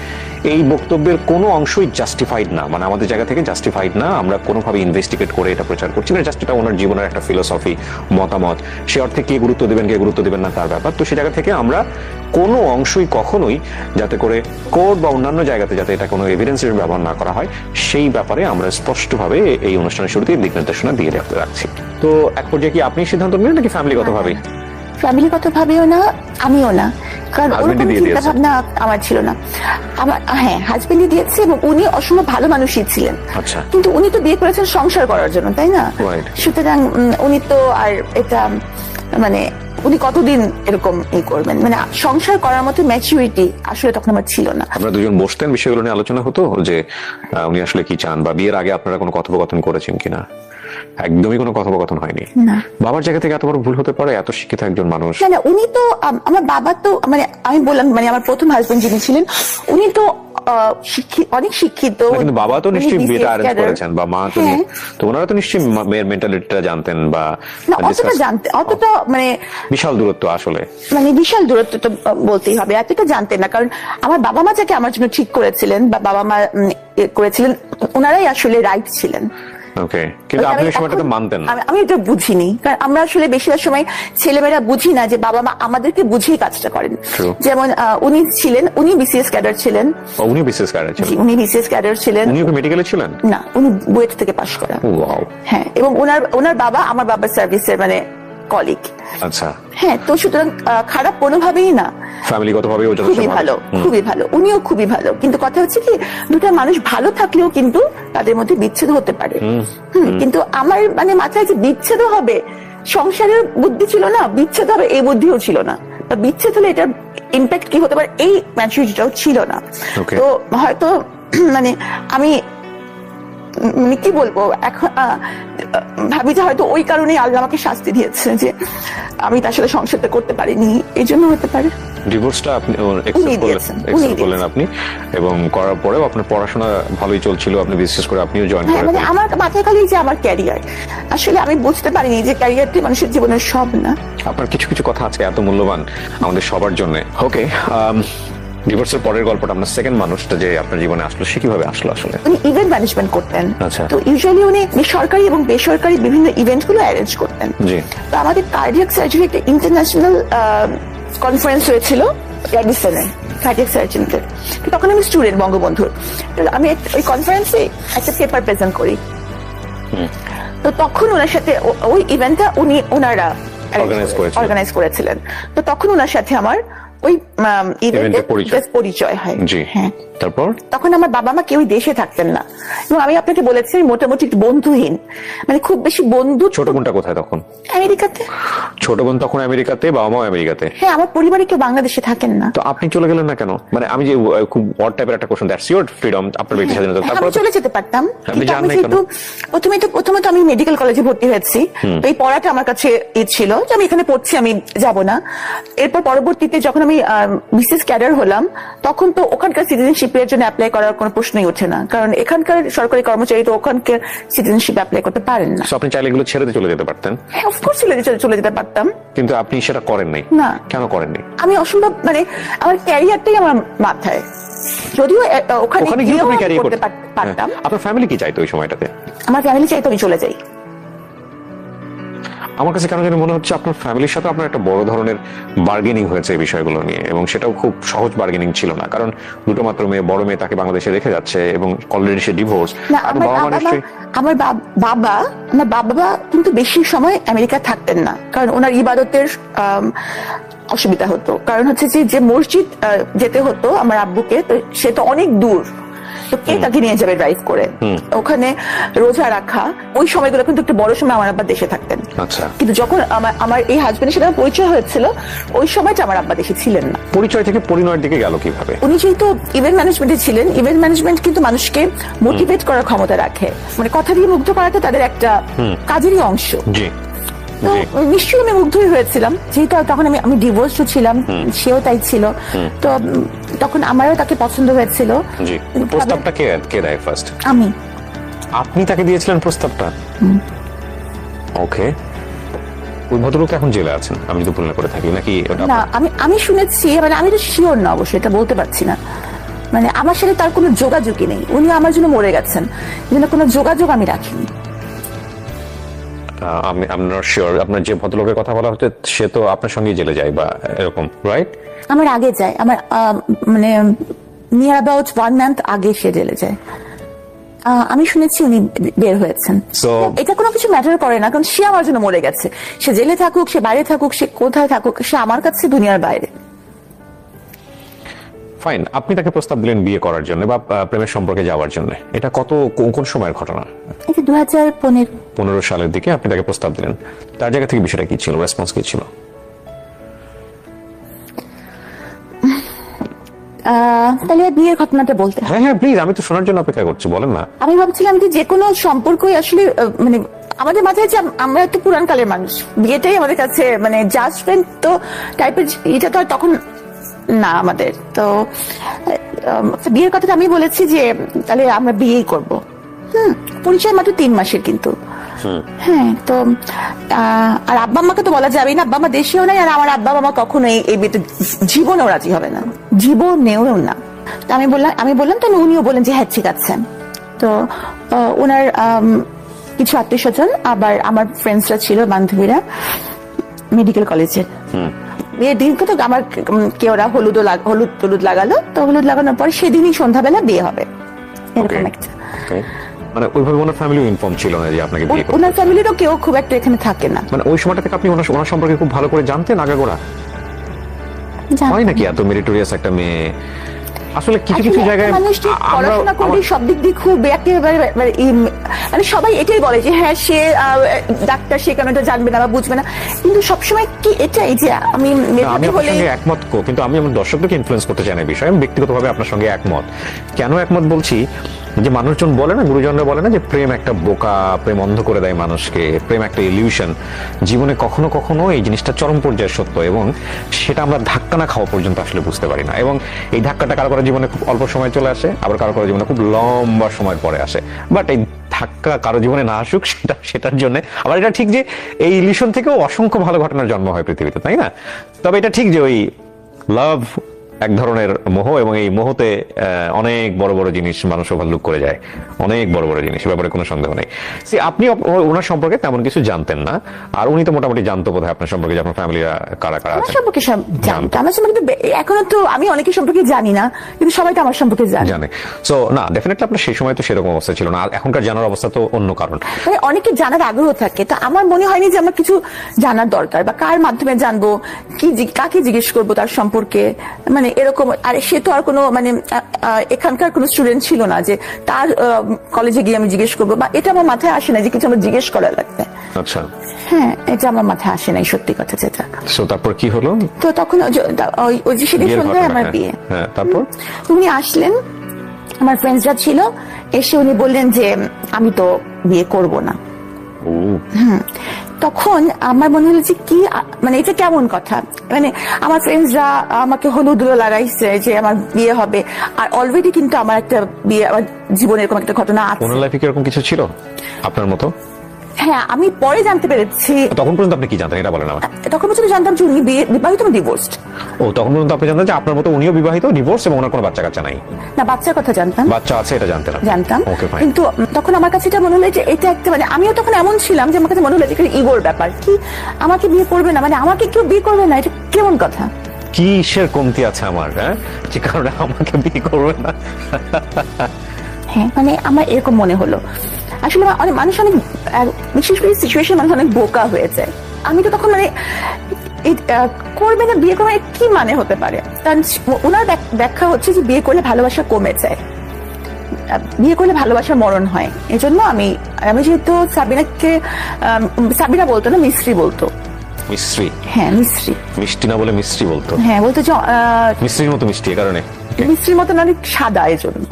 এই বক্তব্যের কোনো অংশই জাস্টিফাইড না। মানে আমাদের জায়গা থেকে জাস্টিফাইড না, আমরা কোনোভাবে ইনভেস্টিগেট করে এটা প্রচার করছি না। জাস্ট এটা ওনার জীবনের একটা ফিলোসফি, মতামত, সে অর্থে কে গুরুত্ব দেবেন কে গুরুত্ব দেবেন না তার ব্যাপার। তো সেই জায়গা থেকে আমরা কোনো অংশই কখনোই যাতে করে কোর্ট বা অন্যান্য জায়গাতে যাতে এটা কোনো এভিডেন্স হিসেবে ব্যবহার না করা হয় সেই ব্যাপারে আমরা স্পষ্টভাবে এই অনুষ্ঠানের শুরুতেই দিক নির্দেশনা দিয়ে রাখছি। তো এক পর্যায়ে কি আপনি সিদ্ধান্ত নিলেন নাকি ফ্যামিলিগত ভাবে? ফ্যামিলিগত ভাবেও না, আমিও না, কারণ ওরকম চিন্তা ভাবনা আমার ছিল না। আমার হাজবেন্ডই দিয়েছে এবং উনি অসম্ভব ভালো মানুষই ছিলেন। আচ্ছা, কিন্তু উনি তো বিয়ে করেছেন সংসার করার জন্য, তাই না? সুতরাং উনি তো আর এটা মানে উনি কতদিন এরকম করবেন, মানে সংসার করার মতো ম্যাচুরিটি আসলে তখন আমার ছিল না। আমরা দুজন বসতেন, বিষয়গুলো নিয়ে আলোচনা হতো যে উনি আসলে কি চান, বা বিয়ের আগে আপনারা কোনো কথোপকথন করেছেন কিনা? একদমই কোনো কথোপকথন হয়নি। বাবার জায়গা থেকে এত বড় ভুল হতে পারে? এত শিক্ষিত একজন মানুষ। না, উনি তো আমার বাবা তো মানে আমি বললাম মানে আমার প্রথম হাজবেন্ড যিনি ছিলেন উনি তো অনেক শিক্ষিত। কিন্তু বাবা তো নিশ্চয়ই বিয়েটা অ্যারেঞ্জ করেছেন বা মা তো, তো ওনারা তো নিশ্চয়ই মেয়ের মেন্টালিটিটা জানতেন বা অতটা মানে বিশাল দূরত্ব, আসলে মানে বিশাল দূরত্ব তো বলতেই হবে, এতটা জানতেন না। কারণ আমার বাবা মা যাকে আমার জন্য ঠিক করেছিলেন বা বাবা মা করেছিলেন ওনারাই আসলে রাইট ছিলেন। ওকে, কিন্তু আপনি এই সময়টাতে মানতেন না? আমি এটা বুঝিনি, কারণ আমরা আসলে বেশিরভাগ সময় ছেলেমেয়েরা বুঝি না যে বাবা মা আমাদেরকে বুঝিয়ে কাজটা করেন। যেমন উনি বিসিএস ক্যাডার ছিলেন। উনি বিসিএস ক্যাডার ছিলেন? উনি বিসিএস ক্যাডার ছিলেন। উনি কি মেডিকেলে ছিলেন? না, উনি বুয়েট থেকে পাশ করা। ওয়াও। হ্যাঁ, এবং ওনার বাবা আমার বাবার সার্ভিসের মানে কলিগ। আচ্ছা। হ্যাঁ, তো সুতরাং খারাপ কোনোভাবেই না, ফ্যামিলিগত ভাবে খুবই ভালো, খুবই ভালো, উনিও খুবই ভালো। কিন্তু কথা হচ্ছে কি, দুটা মানুষ ভালো থাকলেও কিন্তু তাদের মধ্যে বিচ্ছেদ হতে পারে। কিন্তু আমার মানে মাথায় যে বিচ্ছেদ হবে, সংসারের বুদ্ধি ছিল না, বিচ্ছেদ হবে এই বুদ্ধিও ছিল না। বিচ্ছেদ হলে এটার ইম্প্যাক্ট কি হতে পারে এই ম্যাচুরিটিটাও ছিল না। তো হয়তো মানে আমি মানে কি বলবো, এখন ভাবি যে হয়তো ওই কারণেই আল্লাহ আমাকে শাস্তি দিয়েছে যে আমি তার সাথে সংসারটা করতে পারিনি, এই জন্য হতে পারে। ডিভোর্সটা আপনি একসেপ্ট করলেন আপনি, এবং করার পরেও আপনার পড়াশোনা ভালোই চলছিল, আপনি বিশেষ করে আপনিও জয়েন করেন। মানে আমার মাথায় খালি যে আমার ক্যারিয়ার, আসলে আমি বুঝতে পারিনি যে ক্যারিয়ারটি মানুষের জীবনের সব না। আপনার কিছু কিছু কথা আজকে এত মূল্যবান আমাদের সবার জন্য। ওকে, ডিভোর্সের পরের গল্পটা, আপনার সেকেন্ড মানুষটা যে আপনার জীবনে আসলো, সে কিভাবে আসলো আসলে? উনি ইভেন্ট ম্যানেজমেন্ট করতেন। আচ্ছা। তো ইউজুয়ালি উনি সরকারি এবং বেসরকারি বিভিন্ন ইভেন্ট গুলো অ্যারেঞ্জ করতেন। জি। তো আমাদের কার্ডিয়াক সার্জারি একটা ইন্টারন্যাশনাল কনফারেন্স হয়েছিল রেডিসনে, কার্ডিয়াক সার্জনদের। তখন আমি স্টুডেন্ট বঙ্গবন্ধুর। তো আমি ওই কনফারেন্সে একটা পেপার প্রেজেন্ট করি। তো তখন ওনার সাথে ওই ইভেন্টটা ওনারা অর্গানাইজ করেছিলেন। তো তখন ওনার সাথে আমার ওই ইভেন্টে পরিচয় হয়। হ্যাঁ। তারপর তখন আমার বাবা মা কেউই দেশে থাকতেন না, এবং আমি আপনাকে বলেছি মোটামুটি একটু বন্ধুহীন, মানে খুব বেশি বন্ধু। ছোট বোনটা কোথায় তখন? আমেরিকাতে। ছোট বোন তখন আমেরিকাতে, বাবা মা আমেরিকাতে। হ্যাঁ, আমার পরিবারে কেউ বাংলাদেশে থাকেন না। তো আপনি চলে গেলেন না কেন? মানে আমি যে খুব অড টাইপের একটা কোশ্চেন, দ্যাটস ইওর ফ্রিডম, আপনার ব্যক্তি স্বাধীনতা। তারপর চলে যেতে পারতাম। আপনি জান না কেন? প্রথমে তো আমি মেডিকেল কলেজে ভর্তি হয়েছি, তো এই পড়াটা আমার কাছে ছিল যে আমি এখানে পড়ছি, আমি যাব না। এরপর পরবর্তীতে যখন আমি বিসিএস ক্যাডার হলাম, তখন তো ওখানকার সিটিজেনশিপের জন্য অ্যাপ্লাই করার কোনো প্রশ্নই ওঠে না, কারণ এখানকার সরকারি কর্মচারী তো ওখানকার সিটিজেনশিপ অ্যাপ্লাই করতে পারেন না। আপনি চাইলে এগুলো ছেড়ে দিয়ে চলে যেতে পারতেন। হ্যাঁ, অফকোর্স চলে যেতে পারতাম, কিন্তু আপনি সেটা করেন নাই। না। কেন করেননি? আমি অসম্ভব, মানে আমার ক্যারিয়ারটাই আমার মাথায়, যদিও ওখানে গিয়েও করতে পারতাম। আপনার ফ্যামিলি কি চাইতো ওই সময়টাতে? আমার ফ্যামিলি চাইতো আমি চলে যাই। আমার কাছে কেন জানি মনে হচ্ছে আপনার ফ্যামিলির সাথে আপনার একটা বড় ধরনের বার্গেনিং হয়েছে এই বিষয়গুলো নিয়ে, এবং সেটাও খুব সহজ বার্গেনিং ছিল না, কারণ দুটো মাত্র মেয়ে, বড় মেয়ে তাকে বাংলাদেশে রেখে যাচ্ছে এবং অলরেডি সে ডিভোর্স। আমার বাবা কিন্তু বেশি সময় আমেরিকা থাকতেন না, কারণ ওনার ইবাদতের অসুবিধা হতো। কারণ হচ্ছে যে মসজিদ যেতে হতো আমার আব্বুকে, তো সে তো অনেক দূর, তো কে তাকে নিয়ে যাবে ড্রাইভ করে? ওখানে রোজা রাখা, ওই সময়গুলো কিন্তু একটু বড় সময় আমার আব্বা দেশে থাকতেন। আচ্ছা। কিন্তু যখন আমার এই হাজবেন্ডের সাথে পরিচয় হয়েছিল, ওই সময়টা আমার আব্বা দেশে ছিলেন না। পরিচয় থেকে পরিণয়ের দিকে গেল কিভাবে? উনি যেহেতু ইভেন্ট ম্যানেজমেন্টে ছিলেন, ইভেন্ট ম্যানেজমেন্ট কিন্তু মানুষকে মোটিভেট করার ক্ষমতা রাখে, মানে কথা দিয়ে মুগ্ধ করাটা তাদের একটা কাজেরই অংশ। জি। নিশ্চয়ই আমি মুগ্ধই হয়েছিলাম, যেহেতু তখন আমি ডিভোর্সও ছিলাম, সেও তাই ছিল। তো তখন আমারও তাকে পছন্দ হয়েছিল। জি। প্রস্তাবটা কে দেয় ফার্স্ট? আমি। আপনি তাকে দিয়েছিলেন প্রস্তাবটা? ওকে। ওই ভদ্রলোক এখন জেলে আছেন, আমি যদি ভুল না করে থাকি, নাকি? না, আমি শুনেছি, মানে আমি তো শিওর না, অবশ্যই এটা বলতে পারছি না। মানে আমার সাথে তার কোনো যোগাযোগই নেই, উনি আমার জন্য মরে গেছেন, কোনো যোগাযোগ আমি রাখিনি। আমি নট শিওর। আপনার যে ভদ্রলোকের কথা বলা হচ্ছে সে তো আপনার সঙ্গে জেলে যায় বা এরকম, রাইট? আমার আগে যায়, আমার মানে নিয়ার অ্যাবাউট 1 মান্থ আগে সে জেলে যায়। আমি শুনেছি উনি বের হয়েছেন। এটা কোনো কিছু ম্যাটার করে না, কারণ সে আমার জন্য মরে গেছে। সে জেলে থাকুক, সে বাইরে থাকুক, সে কোথায় থাকুক, সে আমার কাছে দুনিয়ার বাইরে। ফাইন। আপনি তাকে প্রস্তাব দিলেন বিয়ে করার জন্য বা প্রেমের সম্পর্কে যাওয়ার জন্য। এটা কোন সময়ের ঘটনা? এটা 2015 সালের দিকে আপনি তাকে প্রস্তাব দিলেন। তার জায়গা থেকে বিষয়টা কি ছিল, রেসপন্স কি ছিল? তাহলে বিয়ের ঘটনাটা বলতে হবে। হ্যাঁ প্লিজ, আমি তো শোনার জন্য অপেক্ষা করছি, বলেন না। আমি ভাবছিলাম যে কোনো সম্পর্কই আসলে মানে আমাদের মাথায় যে আমরা একটু পুরান কালের মানুষ, বিয়েটাই আমাদের কাছে মানে জাস্ট ফ্রেন্ড তো টাইপের, এটা তো তখন না আমাদের। তো বিয়ের কথাটা আমি বলেছি যে তাহলে আমরা বিয়েই করব। পরিচয় মাত্র 3 মাসের কিন্তু। হ্যাঁ, তো আর আব্বা আম্মাকে তো বলা যাবেই না, আব্বা আম্মা দেশেও নাই, আর আমার আব্বা আম্মা কখনো এই বিয়েতে জীবনেও রাজি হবে না, জীবনেও না। তো আমি বললাম, তো উনিও বলেন যে হ্যাঁ ঠিক আছে। তো ওনার কিছু আত্মীয় স্বজন, আবার আমার ফ্রেন্ডসরা ছিল, বান্ধবীরা মেডিকেল কলেজের। বিয়ের দিন তো আমার ওরা হলুদ লাগালো, তো হলুদ লাগানোর পর সেদিনই সন্ধ্যাবেলা বিয়ে হবে, এরকম একটা। মানে ওইভাবে ওনার ফ্যামিলি ইনফর্ম ছিল না যে আপনাকে বিয়ে করতে? ওনার ফ্যামিলিরও কেউ খুব একটা এখানে থাকে না। মানে ওই সময়টা থেকে আপনি ওনার সম্পর্কে খুব ভালো করে জানতেন আগাগোড়া? হয় নাকি এত মেরিটোরিয়াস একটা মেয়ে? আসলে কিছু কিছু জায়গায় পড়াশোনা করে সব দিক দিয়ে খুব একেবারে মানে সবাই এটাই বলে যে হ্যাঁ সে ডাক্তার, সে কেন এটা জানবে না বা বুঝবে না, কিন্তু সবসময় কি এটাই যে আমি আপনার সঙ্গে একমত, কিন্তু আমি আমার দর্শকদেরকে ইনফ্লুয়েন্স করতে চাই না বিষয়ে। আমি ব্যক্তিগতভাবে আপনার সঙ্গে একমত। কেন একমত বলছি, যে মানুষজন বলে না, গুরুজনরা বলে না যে প্রেম একটা বোকা, প্রেম অন্ধ করে দেয় মানুষকে, প্রেম একটা ইলিউশন। জীবনে কখনো কখনো এই জিনিসটা চরম পর্যায়ে সত্য, এবং সেটা আমরা ধাক্কা না খাওয়া পর্যন্ত আসলে বুঝতে পারি না। এবং এই ধাক্কাটা কারো কারো জীবনে খুব অল্প সময় চলে আসে, আবার কারো কারো জীবনে খুব লম্বা সময় পরে আসে। বাট এই ধাক্কা কারো জীবনে না আসুক সেটার জন্য আবার এটা ঠিক যে এই ইলিউশন থেকেও অসংখ্য ভালো ঘটনার জন্ম হয় পৃথিবীতে, তাই না? তবে এটা ঠিক যে ওই লাভ এক ধরনের মোহ, এবং এই মোহতে অনেক বড় বড় জিনিস মানুষ ওভারলুক করে যায়, অনেক বড় বড় জিনিস, ব্যাপারে কোনো সন্দেহ নেই। আপনি ওনার সম্পর্কে তেমন কিছু জানতেন না, আর উনি তো মোটামুটি জানতো বোধহয় আপনার সম্পর্কে, যে আপনার ফ্যামিলিরা কারা কারা আমার আছে। সম্পর্কে সব জানতো, আমার সম্পর্কে এখনো তো আমি অনেকের সম্পর্কে জানি না, কিন্তু সবাই তো আমার সম্পর্কে জানে। সো না, ডেফিনেটলি আপনার সেই সময় তো সেরকম অবস্থা ছিল না, আর এখনকার জানার অবস্থা তো অন্য কারণ। মানে অনেকে জানার আগ্রহ থাকে, তো আমার মনে হয়নি যে আমার কিছু জানার দরকার, বা কার মাধ্যমে জানবো, কাকে জিজ্ঞেস করবো তার সম্পর্কে, মানে এরকম। আর সে তো আর কোনো মানে এখানকার কোনো স্টুডেন্ট ছিল না যে তার কলেজে গিয়ে আমি জিজ্ঞেস করবো, বা এটা আমার মাথায় আসে না যে কিছু আমার জিজ্ঞেস করা লাগবে। আচ্ছা, হ্যাঁ, এটা আমার মাথায় আসে নাই, সত্যি কথা যেটা। সো তারপর কি হলো? তো তখন ওই যে সেদিন সন্ধ্যায় আমার বিয়ে, তারপর উনি আসলেন, আমার ফ্রেন্ডসরা ছিল, এসে উনি বললেন যে আমি তো বিয়ে করব না। তখন আমার মনে হলো যে কি, মানে এটা কেমন কথা, মানে আমার ফ্রেন্ডসরা আমাকে হলুদ লাগাইছে যে আমার বিয়ে হবে, আর অলরেডি কিন্তু আমার একটা বিয়ে, আমার জীবনে এরকম একটা ঘটনা আছে। ওনার লাইফে কি এরকম কিছু ছিল আপনার মতো? হ্যাঁ, আমি পরে জানতে পেরেছি। তখন পর্যন্ত আপনি কি জানতেন এটা বলেন আমার? তখন পর্যন্ত জানতাম যে উনি বিবাহিত, ডিভোর্সড। ও, তখন পর্যন্ত আপনি জানতেন যে আপনার মতো উনিও বিবাহিত, ডিভোর্স, এবং ওনার কোনো বাচ্চা কাচ্চা নাই? না, বাচ্চার কথা জানতাম, বাচ্চা আছে এটা জানতাম। ওকে, ফাইন। কিন্তু তখন আমার কাছে এটা মনে হলো যে এটা একটা, মানে আমিও তখন এমন ছিলাম যে আমার কাছে মনে হলো যে ইগোর ব্যাপার, কি আমাকে বিয়ে করবে না, মানে আমাকে কেউ বিয়ে করবে না, এটা কেমন কথা, কিসের কমতি আছে আমার, যে কারণে আমাকে বিয়ে করবে না? হ্যাঁ, মানে আমার এরকম মনে হলো। আসলে অনেক মানুষ, অনেক বিশেষ করে সিচুয়েশন, মানুষ অনেক বোকা হয়ে যায়। আমি তো তখন মানে করবে না, বিয়ে করবে কি মানে হতে পারে, কারণ ওনার ব্যাখ্যা হচ্ছে যে বিয়ে করলে ভালোবাসা কমে যায়, বিয়ে করলে ভালোবাসার মরণ হয়। এজন্য আমি যেহেতু সাবিনা বলতো না, মিস্ত্রি বলতো। মিস্ত্রি? হ্যাঁ, মিস্ত্রি। মিষ্টি না বলে মিস্ত্রি বলতো? হ্যাঁ, বলতো যে মিস্ত্রির মতো মিষ্টি, এ কারণে মিস্ত্রির মতন অনেক সাদা, এজন্য।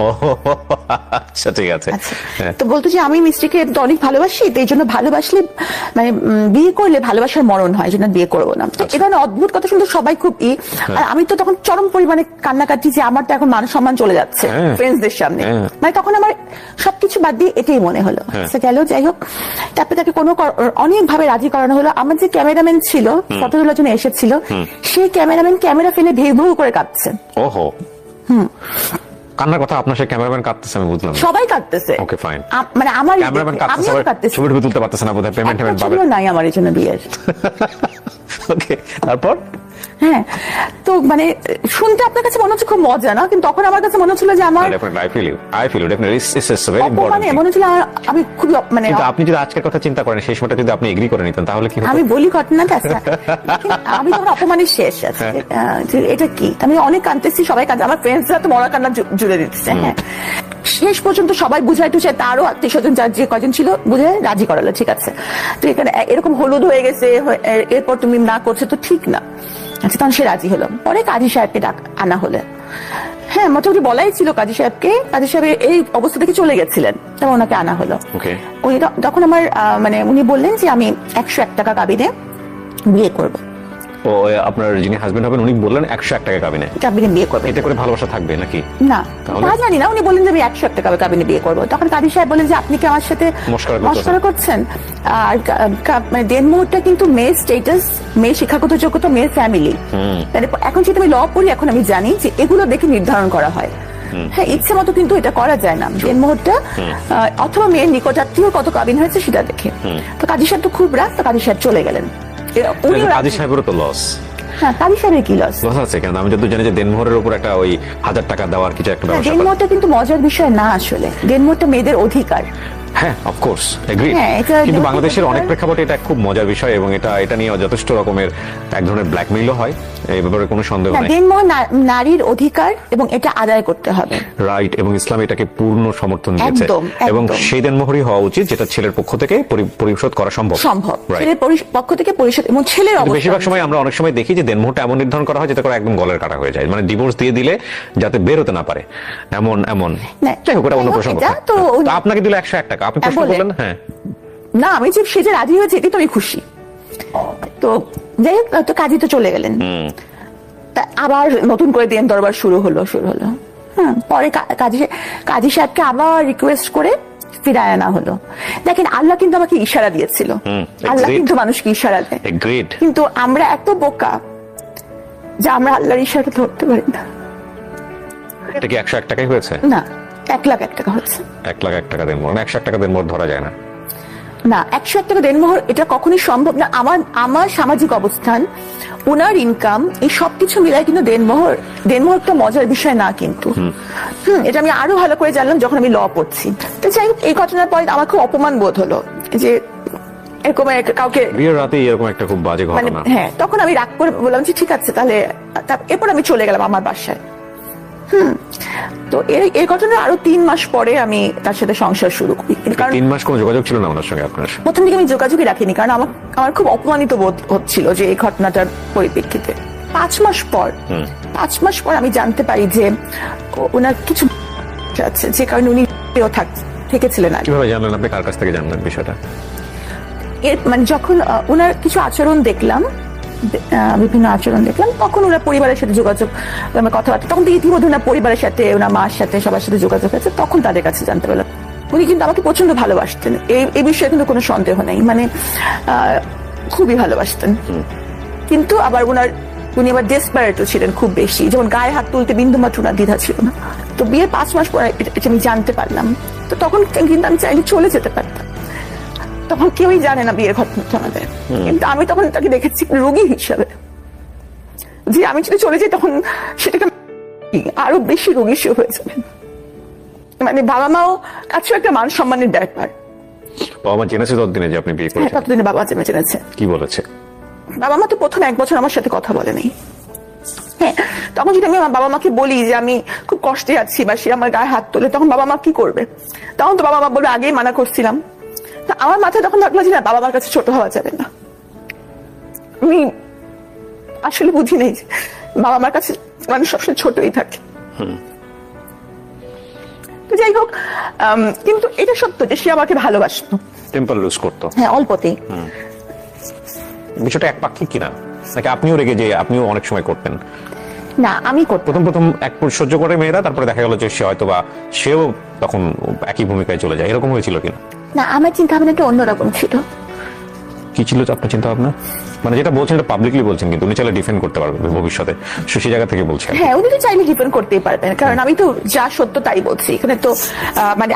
আচ্ছা, ঠিক আছে। তো বলতো যে আমি মিস্ত্রিকে অনেক ভালোবাসি, তো এই জন্য ভালোবাসলে, মানে বিয়ে করলে ভালোবাসার মরণ হয়, এই জন্য বিয়ে করবো না। তো এটা অদ্ভুত কথা শুনতে সবাই খুব আর আমি তো তখন চরম পরিমাণে কান্নাকাটি, যে আমার তো এখন মান সম্মান চলে যাচ্ছে ফ্রেন্ডসদের সামনে। মানে তখন আমার সবকিছু বাদ দিয়ে এটাই মনে হলো। গেল, যাই হোক, তারপরে তাকে অনেক ভাবে রাজি করানো হলো। আমার যে ক্যামেরাম্যান ছিল, ফটো তোলার জন্য এসেছিল, সেই ক্যামেরাম্যান ক্যামেরা ফেলে ভেউ করে কাঁদছে। ওহো, কান্নার কথা আপনার, সেই ক্যামেরাম্যান কাঁদতেছে, আমি বুঝলাম। সবাই কাঁদতেছে। ওকে, ফাইন। মানে আমার ক্যামেরাম্যান কাঁদতেছে, ছবি তুলতে পারতেছে না বোধহয়, পেমেন্ট পাবে নাই আমার এই জন্য বিয়ের। ওকে, তারপর? হ্যাঁ, তো মানে শুনতে আপনার কাছে মনে হচ্ছে খুব মজা না, কিন্তু তখন আমার কাছে মনে হচ্ছিল যে আমার মনে হচ্ছিল আমি খুবই, মানে আপনি যদি আজকের কথা চিন্তা করেন, সেই সময়টা যদি আপনি এগ্রি করে নিতেন, তাহলে কি হতো? আমি বলি ঘটনাটা, আমি তখন অপমানের শেষ আছে, এটা কি, আমি অনেক কাঁদতেছি, সবাই কাঁদছে, আমার ফ্রেন্ডসরা তো মরা কান্না জুড়ে দিচ্ছে। হ্যাঁ, শেষ পর্যন্ত সবাই বুঝাই টুঝাই, তারও আত্মীয় স্বজন যার যে কয়জন ছিল বুঝে রাজি করালো, ঠিক আছে, তো এখানে এরকম হলুদ হয়ে গেছে, এরপর তুমি না করছো তো ঠিক না। আচ্ছা, তখন সে রাজি হলো। পরে কাজী সাহেবকে আনা হলো। হ্যাঁ, মোটামুটি বলাই ছিল কাজী সাহেবকে, কাজী সাহেব এই অবস্থা থেকে চলে গেছিলেন, তখন ওনাকে আনা হলো। উনি তখন আমার মানে উনি বললেন যে আমি 101 টাকা কাবিনে বিয়ে করবো। ও, আপনার যিনি হাজবেন্ড হবেন উনি বললেন 101 টাকা কাবিনে বিয়ে করবে, এতে করে ভালোবাসা থাকবে নাকি? না, তা জানি না, উনি বললেন যে আমি 101 টাকা কাবিনে বিয়ে করবো। তখন কাজী সাহেব বলেন যে আপনি কি আমার সাথে মশকরা করছেন? আর মানে দেনমোহরটা কিন্তু মেয়ের স্টেটাস, মেয়ে শিক্ষাগত যোগ্যতা, মেয়ের ফ্যামিলি, এখন যেহেতু আমি ল পড়ি, এখন আমি জানি যে এগুলো দেখে নির্ধারণ করা হয়। হ্যাঁ, ইচ্ছে মতো কিন্তু এটা করা যায় না, দেনমোহরটা অথবা মেয়ের নিকটাত্মীয় কত কাবিন হয়েছে সেটা দেখে। তো কাজী সাহেব তো খুব রাগ, তো কাজী সাহেব চলে গেলেন। কাজী সাহেবেরও তো লস। হ্যাঁ, কাজী সাহেবের কি লস আছে? কেন আমি যত জানি যে দেনমোহরের উপর একটা ওই 1000 টাকা দেওয়ার কিছু একটা ব্যবস্থা। দেনমোহরটা কিন্তু মজার বিষয় না, আসলে দেনমোহরটা মেয়েদের অধিকার। হ্যাঁ, অফকোর্স এগ্রিড, কিন্তু বাংলাদেশের অনেক প্রেক্ষাপটে এটা খুব মজার বিষয়, এবং এটা নিয়ে যথেষ্ট রকমের এক ধরনের ব্ল্যাকমেইলও হয়, এই ব্যাপারে কোনো সন্দেহ নেই। দেনমোহর নারীর অধিকার, এবং এটা আদায় করতে হবে, রাইট, এবং ইসলাম এটাকে পূর্ণ সমর্থন দিয়েছে, এবং সেই দেনমোহরই হওয়া উচিত যেটা ছেলের পক্ষ থেকে পরিশোধ করা সম্ভব। ছেলের পক্ষ থেকে পরিশোধ, এবং ছেলের বেশিরভাগ সময় আমরা অনেক সময় দেখি যে দেনমোহরটা এমন নির্ধারণ করা হয় যেটা করে একদম গলের কাটা হয়ে যায়, মানে ডিভোর্স দিয়ে দিলে যাতে বের হতে না পারে, এমন যাই হোক, ওটা অন্য প্রসঙ্গ। তো আপনাকে দিল 101 টাকা, আপনি প্রশ্ন করলেন। হ্যাঁ, না, আমি যে সে যে রাজি হয়েছে এটি তো আমি খুশি। তো যাই হোক, তো কাজী তো চলে গেলেন, আবার নতুন করে দেন দরবার শুরু হলো। হ্যাঁ, পরে কাজী সাহেবকে আবার রিকোয়েস্ট করে ফিরায় আনা হলো। দেখেন, আল্লাহ কিন্তু আমাকে ইশারা দিয়েছিল, আল্লাহ কিন্তু মানুষকে ইশারা দেয়, কিন্তু আমরা এত বোকা যে আমরা আল্লাহর ইশারা ধরতে পারি না। এটা কি 101 টাকাই হয়েছে? না, 1,01,000 টাকা হচ্ছে। 1,01,000 টাকা দেনমোহর, 101 টাকা দেনমোহর ধরা যায় না। না, 101 টাকা দেনমোহর এটা কখনোই সম্ভব না। আমার সামাজিক অবস্থান, ওনার ইনকাম, এই সবকিছু মিলাই কিন্তু দেনমোহর একটা মজার বিষয় না কিন্তু। এটা আমি আরো ভালো করে জানলাম যখন আমি ল পড়ছি। তো যাই হোক, এই ঘটনার পরে আমার খুব অপমান বোধ হলো যে এরকম কাউকে বিয়ের রাতে এরকম একটা খুব বাজে ঘটনা। হ্যাঁ, তখন আমি রাগ করে বললাম যে ঠিক আছে তাহলে। এরপর আমি চলে গেলাম আমার বাসায়। তো এই ঘটনার আরো 3 মাস পরে আমি তার সাথে সংসার শুরু করি। কারণ 3 মাস কোনো যোগাযোগ ছিল না ওনার সঙ্গে আপনার? প্রথম দিকে আমি যোগাযোগই রাখিনি, কারণ আমার খুব অপমানিত বোধ হচ্ছিল যে এই ঘটনাটার পরিপ্রেক্ষিতে। 5 মাস পর আমি জানতে পারি যে ওনার কিছু আছে, যে কারণে উনি থেকেছিলেন। কিভাবে জানলেন আপনি? কার কাছ থেকে জানলেন বিষয়টা? মানে যখন ওনার কিছু আচরণ দেখলাম, বিভিন্ন আচরণ দেখলাম, তখন ওনার পরিবারের সাথে যোগাযোগ, কথাবার্তা, তখন ইতিমধ্যে ওনার পরিবারের সাথে, ওনার মার সাথে, সবার সাথে যোগাযোগ আছে, তখন তাদের কাছে জানতে পারলাম। উনি কিন্তু আমাকে প্রচন্ড ভালোবাসতেন, এই বিষয়ে কিন্তু কোনো সন্দেহ নেই, মানে খুবই ভালোবাসতেন। কিন্তু আবার উনি আবার ডেসপারেটও ছিলেন খুব বেশি, যেমন গায়ে হাত তুলতে বিন্দুমাত্র ওনার দ্বিধা ছিল না। তো বিয়ের 5 মাস পরে এটা আমি জানতে পারলাম। তো তখন কিন্তু আমি চাইলে চলে যেতে পারতাম, তখন কেউই জানে না বিয়ের ঘটনাটা আমাদের। কিন্তু আমি তখন তাকে দেখেছি রোগী হিসাবে, যে আমি যদি চলে যাই তখন সেটাকে আরো বেশি রোগী সে হয়ে যাবে। মানে বাবা মাও কাছেও একটা মান সম্মানের ব্যাপার। বাবা মা জেনেছে ততদিনে যে আপনি বিয়ে করেছেন? হ্যাঁ, ততদিনে বাবা জেনেছে। কি বলেছে? বাবা মা তো প্রথম 1 বছর আমার সাথে কথা বলেনি। হ্যাঁ, তখন যদি আমি আমার বাবা মাকে বলি যে আমি খুব কষ্টে আছি বা সে আমার গায়ে হাত তোলে, তখন বাবা মা কি করবে? তখন তো বাবা মা বলবে আগেই মানা করছিলাম। আমার মাথায় তখন লাগলো যে না, বাবা মার কাছে ছোট হওয়া যাবে না। আমি আসলে বুঝি নেই যে বাবা মার কাছে মানুষ সবসময় ছোটই থাকে। তো যাই হোক, কিন্তু এটা সত্য যে সে আমাকে ভালোবাসতো, টেম্পার লুজ করতো। হ্যাঁ, অল্পতেই। বিষয়টা একপাক্ষিক কিনা, নাকি আপনিও রেগে যে আপনিও অনেক সময় করতেন? না, আমি করতাম। প্রথম এক সহ্য করে মেয়েরা, তারপরে দেখা গেল যে সে হয়তো বা সেও তখন একই ভূমিকায় চলে যায়, এরকম হয়েছিল কিনা? না, আমার চিন্তা ভাবনাটা অন্যরকম ছিল। কি ছিল আপনার চিন্তা ভাবনা? মানে যেটা বলছেন এটা পাবলিকলি বলছেন, কিন্তু উনি চাইলে ডিফেন্ড করতে পারবেন ভবিষ্যতে, সেই জায়গা থেকে বলছেন। হ্যাঁ, উনি তো চাইলে ডিফেন্ড করতেই পারবেন, কারণ আমি তো যা সত্য তাই বলছি এখানে। তো মানে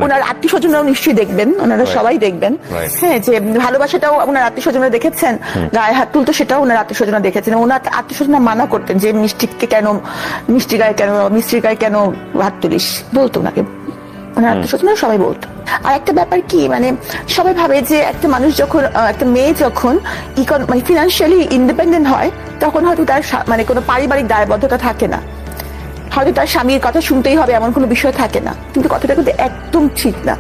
ওনার আত্মীয় স্বজনরাও নিশ্চয়ই দেখবেন, ওনারা সবাই দেখবেন। হ্যাঁ, যে ভালোবাসাটাও ওনার আত্মীয় স্বজনরা দেখেছেন, গায়ে হাত তুলতো সেটাও ওনার আত্মীয় স্বজনরা দেখেছেন। ওনার আত্মীয় স্বজনরা মানা করতেন যে মিষ্টির গায়ে কেন হাত তুলিস, বলতো ওনাকে। ওনার আত্মীয় স্বজনরা সবাই বলতো। আর একটা ব্যাপার কি, মানে সবাই ভাবে যে একটা মানুষ যখন, একটা মেয়ে যখন মানে ফিনান্সিয়ালি ইন্ডিপেন্ডেন্ট হয়, তখন হয়তো তার মানে কোনো পারিবারিক দায়বদ্ধতা থাকে না, হয়তো তার স্বামীর কথা শুনতেই হবে এমন কোনো বিষয় থাকে না। কিন্তু কথাটা কিন্তু একদম ঠিক না।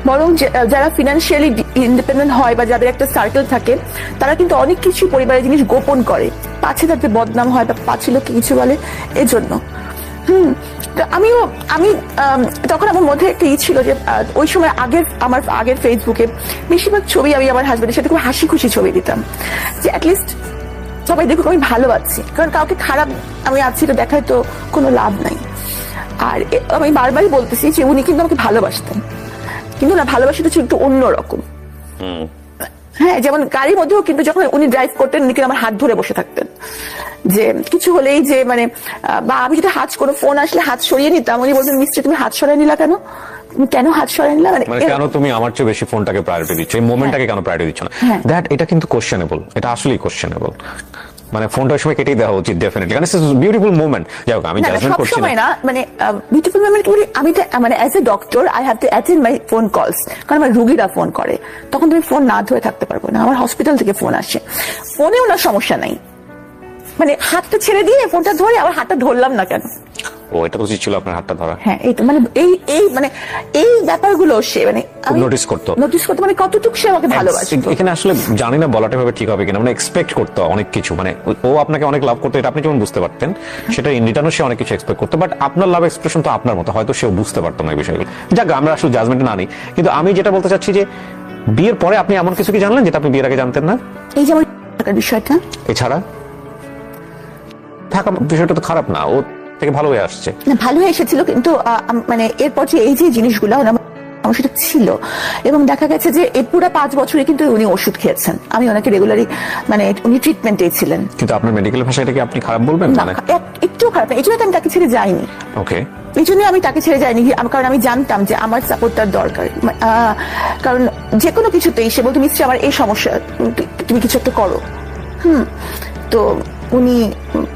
বরং যারা ফিনান্সিয়ালি ইন্ডিপেন্ডেন্ট হয় বা যাদের একটা সার্কেল থাকে, তারা কিন্তু অনেক কিছু পরিবারের জিনিস গোপন করে, পাছে তাদের বদনাম হয় বা পাছে লোককে কিছু বলে, এজন্য। আমি তখন আমার মধ্যে একটা ছিল যে ওই সময় আমার আগের ফেসবুকে বেশিরভাগ ছবি আমি আমার হাজবেন্ডের সাথে খুব হাসি খুশি ছবি দিতাম, যে অ্যাটলিস্ট সবাই দেখুক আমি ভালো আছি। কারণ কাউকে খারাপ আমি আছি তো দেখায় তো কোনো লাভ নাই। আর আমি বারবারই বলতেছি যে উনি কিন্তু আমাকে ভালোবাসতেন, কিন্তু না, ভালোবাসাটা ছিল একটু অন্যরকম। হ্যাঁ, যেমন গাড়ির মধ্যেও কিন্তু যখন উনি ড্রাইভ করতেন, উনি কিন্তু আমার হাত ধরে বসে থাকতেন, যে কিছু হলেই যে মানে, বা আমি যদি কোনো ফোন আসলে হাত সরিয়ে নিতাম, উনি বলতেন মিস্ত্রি তুমি হাত সরিয়ে নিলা কেন, তুমি কেন হাত সরিয়ে নিলা, মানে কেন তুমি আমার চেয়ে বেশি ফোনটাকে প্রায়োরিটি দিচ্ছ, এই মোমেন্টটাকে কেন প্রায়োরিটি দিচ্ছ না? দ্যাট এটা কিন্তু কোশ্চেনেবল, এটা আসলেই কোশ্চেনেবল। মানে ফোনটা ওই সময় কেটেই দেওয়া উচিত ডেফিনেটলি, কারণ ইটস আ বিউটিফুল মোমেন্ট। যাই হোক, আমি জাজমেন্ট করছি না, মানে বিউটিফুল মোমেন্ট বলি আমি, মানে as a doctor I have to attend my phone calls, কারণ আমার রোগীরা ফোন করে, তখন তুমি ফোন না ধরে থাকতে পারবো না। আমার হসপিটাল থেকে ফোন আসে, ফোনে ওনার সমস্যা নাই, মানে হাতটা ছেড়ে দিয়ে ফোনটা ধরে আবার হাতটা ধরলাম না কেন? ও, এটা উচিত ছিল আপনার হাতটা ধরা। হ্যাঁ, এই তো মানে এই ব্যাপারগুলো সে মানে নোটিস করতো, মানে কতটুকু সে আমাকে ভালোবাসে। এখানে আসলে জানি না বলাটা ভাবে ঠিক হবে কিনা, মানে এক্সপেক্ট করতো অনেক কিছু, মানে ও আপনাকে অনেক লাভ করতো, এটা আপনি যেমন বুঝতে পারতেন, সেটা ইন রিটার্নও সে অনেক কিছু এক্সপেক্ট করতো, বাট আপনার লাভ এক্সপ্রেশন তো আপনার মতো, হয়তো সেও বুঝতে পারতো না এই বিষয়গুলো। যাক, আমরা আসলে জাজমেন্টে না নিই, কিন্তু আমি যেটা বলতে চাচ্ছি যে বিয়ের পরে আপনি এমন কিছু কি জানলেন যেটা আপনি বিয়ের আগে জানতেন না? এই যে আমার বিষয়টা, এছাড়া থাকা বিষয়টা তো খারাপ না, ও থেকে ভালো হয়ে আসছে। না, ভালো হয়ে এসেছিল, কিন্তু মানে এরপর যে এই যে জিনিসগুলো আমার সেটা ছিল। এবং দেখা গেছে যে এই পুরো 5 বছরে কিন্তু উনি ওষুধ খেয়েছেন, আমি ওনাকে রেগুলারই মানে উনি ট্রিটমেন্টেই ছিলেন। কিন্তু আপনার মেডিকেল ভাষায় এটাকে আপনি খারাপ বলবেন না, একটু খারাপ না, এই জন্য আমি তাকে ছেড়ে যাইনি। ওকে, এই জন্য আমি তাকে ছেড়ে যাইনি, কারণ আমি জানতাম যে আমার সাপোর্ট তার দরকার। কারণ যে কোনো কিছুতেই সে বলতো মিস্ত্রি আমার এই সমস্যা, তুমি কিছু একটা করো। তো উনি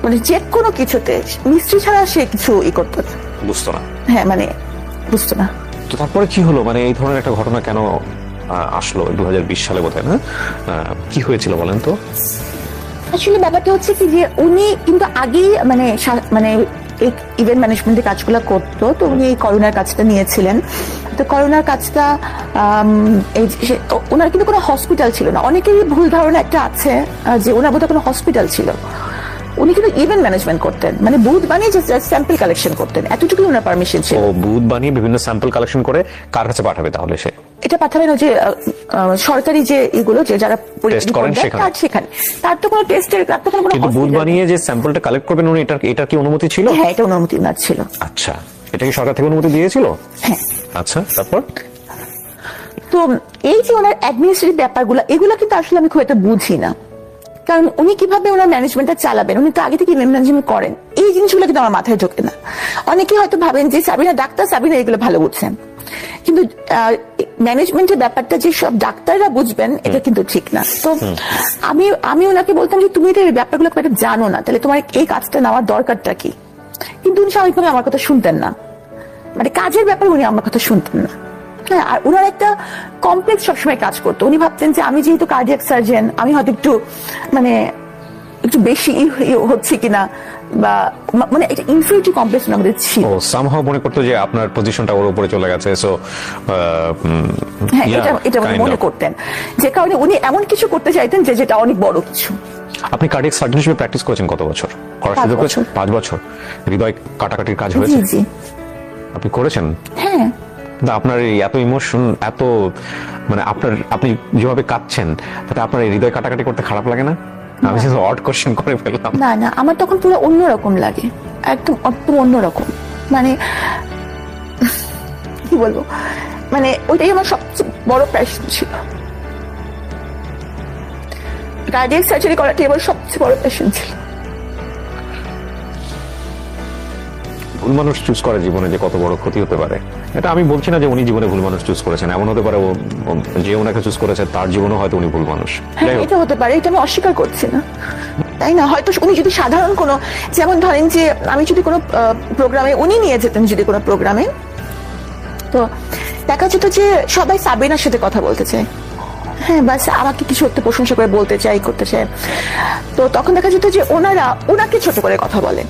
মানে যে কোনো কিছুতে মিস্ত্রি ছাড়া সে কিছু করতো না, বুঝতো না। হ্যাঁ মানে বুঝতো না। তো তারপরে কি হলো, মানে এই ধরনের একটা ঘটনা কেন আসলো 2020 সালে বোধহয়, না কি হয়েছিল বলেন তো? আসলে ব্যাপারটা হচ্ছে কি যে উনি কিন্তু আগেই মানে মানে ইভেন্ট ম্যানেজমেন্টের কাজগুলো করতো, তো উনি এই করোনার কাজটা নিয়েছিলেন। তো করোনার কাজটা ওনার কিন্তু কোনো হসপিটাল ছিল না। অনেকেরই ভুল ধারণা একটা আছে যে ওনার বোধহয় কোনো হসপিটাল ছিল। উনি কিন্তু ইভেন্ট ম্যানেজমেন্ট করতেন, মানে বুথ বানিয়ে স্যাম্পল কালেকশন করতেন, এতটুকুই ওনার পারমিশন ছিল। ও বুথ বানিয়ে বিভিন্ন স্যাম্পল কালেকশন করে কার কাছে পাঠাবে তাহলে সে? এটা পাঠাবেন যে সরকারি যে এগুলো যে যারা টেস্ট করেন সেখানে, তার তো কোনো টেস্টের কিন্তু বুথ বানিয়ে যে স্যাম্পলটা কালেক্ট করবেন উনি, এটা কি অনুমতি ছিল? হ্যাঁ, এটা অনুমতি ওনার ছিল। আচ্ছা, এটা কি সরকার থেকে অনুমতি দিয়েছিল? হ্যাঁ। আচ্ছা, তারপর তো এই যে ওনার অ্যাডমিনিস্ট্রেটিভ ব্যাপারগুলো, এগুলো কিন্তু আসলে আমি খুব একটা বুঝি না। কারণ উনি কিভাবে ওনার ম্যানেজমেন্টটা চালাবেন, উনি তো আগে থেকে ম্যানেজমেন্ট করেন, এই জিনিসগুলো কিন্তু আমার মাথায় ঢোকে না। অনেকে হয়তো ভাবেন যে সাবিনা ডাক্তার, সাবিনা এগুলো ভালো বুঝছেন, কিন্তু ম্যানেজমেন্টের ব্যাপারটা যে সব ডাক্তাররা বুঝবেন এটা কিন্তু ঠিক না। তো আমি ওনাকে বলতাম যে তুমি এই ব্যাপারগুলো খুব একটা জানো না, তাহলে তোমার এই কাজটা নেওয়ার দরকারটা কি? কিন্তু উনি স্বাভাবিকভাবে আমার কথা শুনতেন না, মানে কাজের ব্যাপারে উনি আমার কথা শুনতেন না। হ্যাঁ, আর ওনার একটা কমপ্লেক্স সবসময় কাজ করতো। উনি ভাবতেন যে আমি যেহেতু কার্ডিয়াক সার্জন, আমি হয়তো একটু মানে একটু বেশি হচ্ছে কিনা, বা মানে একটা ইনফিরিটি কমপ্লেক্স আমাদের ছিল। ও সামহাউ মনে করতো যে আপনার পজিশনটা ওর উপরে চলে গেছে, সো হ্যাঁ, এটা মনে করতেন, যে কারণে উনি এমন কিছু করতে চাইতেন যেটা অনেক বড় কিছু। আপনি কার্ডিয়াক সার্জন হিসেবে প্র্যাকটিস করেছেন কত বছর? করার সুযোগ হয়েছে? 5 বছর। হৃদয় কাটাকাটির কাজ হয়েছে? জি। আপনি করেছেন? হ্যাঁ। না, আপনার এই এত ইমোশন, এত মানে আপনি যেভাবে কাঁদছেন, তাতে আপনার এই হৃদয় কাটাকাটি করতে খারাপ লাগে না? আমি শুধু অড কোশ্চেন করে ফেললাম। না, আমার তখন পুরো অন্যরকম লাগে, একদম অন্যরকম। মানে কি বলবো, মানে ওইটাই আমার সবচেয়ে বড় প্যাশন ছিল। কার্ডিয়াক সার্জারি করাটাই আমার সবচেয়ে বড় প্যাশন ছিল। ভুল মানুষ চুজ করে জীবনে যে কত বড় ক্ষতি হতে পারে, এটা আমি বলছি না যে উনি জীবনে ভুল মানুষ চুজ করেছেন, এমন হতে পারে যে ওনাকে চুজ করেছে তার জীবনে হয়তো উনি ভুল মানুষ। হ্যাঁ, এটা হতে পারে, এটা আমি অস্বীকার করছি না, তাই না? হয়তো উনি যদি সাধারণ কোনো, যেমন ধরেন যে আমি যদি কোনো প্রোগ্রামে উনি নিয়ে যেতেন, যদি কোনো প্রোগ্রামে, তো দেখা যেত যে সবাই সাবিনার সাথে কথা বলতে চায়, হ্যাঁ, বাস আমাকে কিছু একটা প্রশংসা করে বলতে চাই, করতে চায়। তো তখন দেখা যেত যে ওনাকে ছোট করে কথা বলে।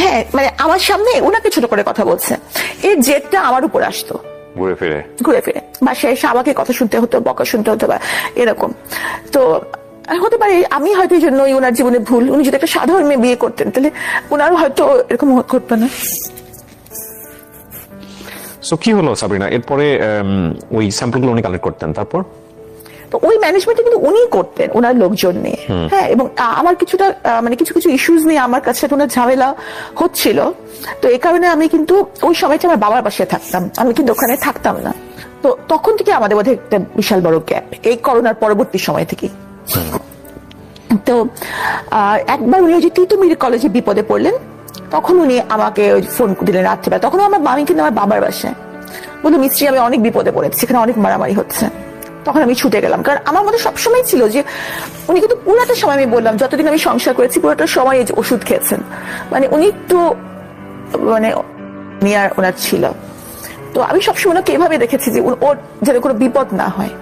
হ্যাঁ, মানে আমার সামনে ওনাকে ছোট করে কথা বলছে, এর জেদটা আমার উপর আসতো ঘুরে ফিরে। বাসায় এসে আমাকে কথা শুনতে হতো, বকা শুনতে হতো, বা এরকম। তো হতে পারে আমি হয়তো এই জন্যই ওনার জীবনে ভুল, উনি যদি একটা সাধারণ মেয়ে বিয়ে করতেন তাহলে ওনারও হয়তো এরকম ঘটতো না। সো কি হলো সাবরিনা, এরপরে ওই স্যাম্পলগুলো উনি কালেক্ট করতেন, তারপর? তো ওই ম্যানেজমেন্টে কিন্তু উনি করতেন ওনার লোকজন নিয়ে। হ্যাঁ, এবং আমার কিছুটা মানে কিছু ইস্যুস নিয়ে আমার কাছে ওনার ঝামেলা হচ্ছিল। তো এই কারণে আমি কিন্তু ওই সময়টা আমার বাবার বাসায় থাকতাম, আমি কিন্তু ওখানে থাকতাম না। তো তখন থেকে আমাদের মধ্যে একটা বিশাল বড় গ্যাপ, এই করোনার পরবর্তী সময় থেকে। তো একবার উনি ওই যে তিতুমির কলেজে বিপদে পড়লেন, তখন উনি আমাকে ফোন দিলেন রাত্রিবেলা। তখন আমার মামি কিন্তু আমার বাবার বাসায় বললো, মিস্ত্রি আমি অনেক বিপদে পড়েছি, সেখানে অনেক মারামারি হচ্ছে। তখন আমি ছুটে গেলাম, কারণ আমার মধ্যে সবসময় ছিল যে উনি কিন্তু পুরাটা সময়, আমি বললাম যতদিন আমি সংসার করেছি পুরাটা সময় এই যে ওষুধ খেয়েছেন, মানে উনি একটু মানে নিয়ার ওনার ছিল। তো আমি সবসময় ওনাকে এভাবে দেখেছি যে ওর যেন কোনো বিপদ না হয়।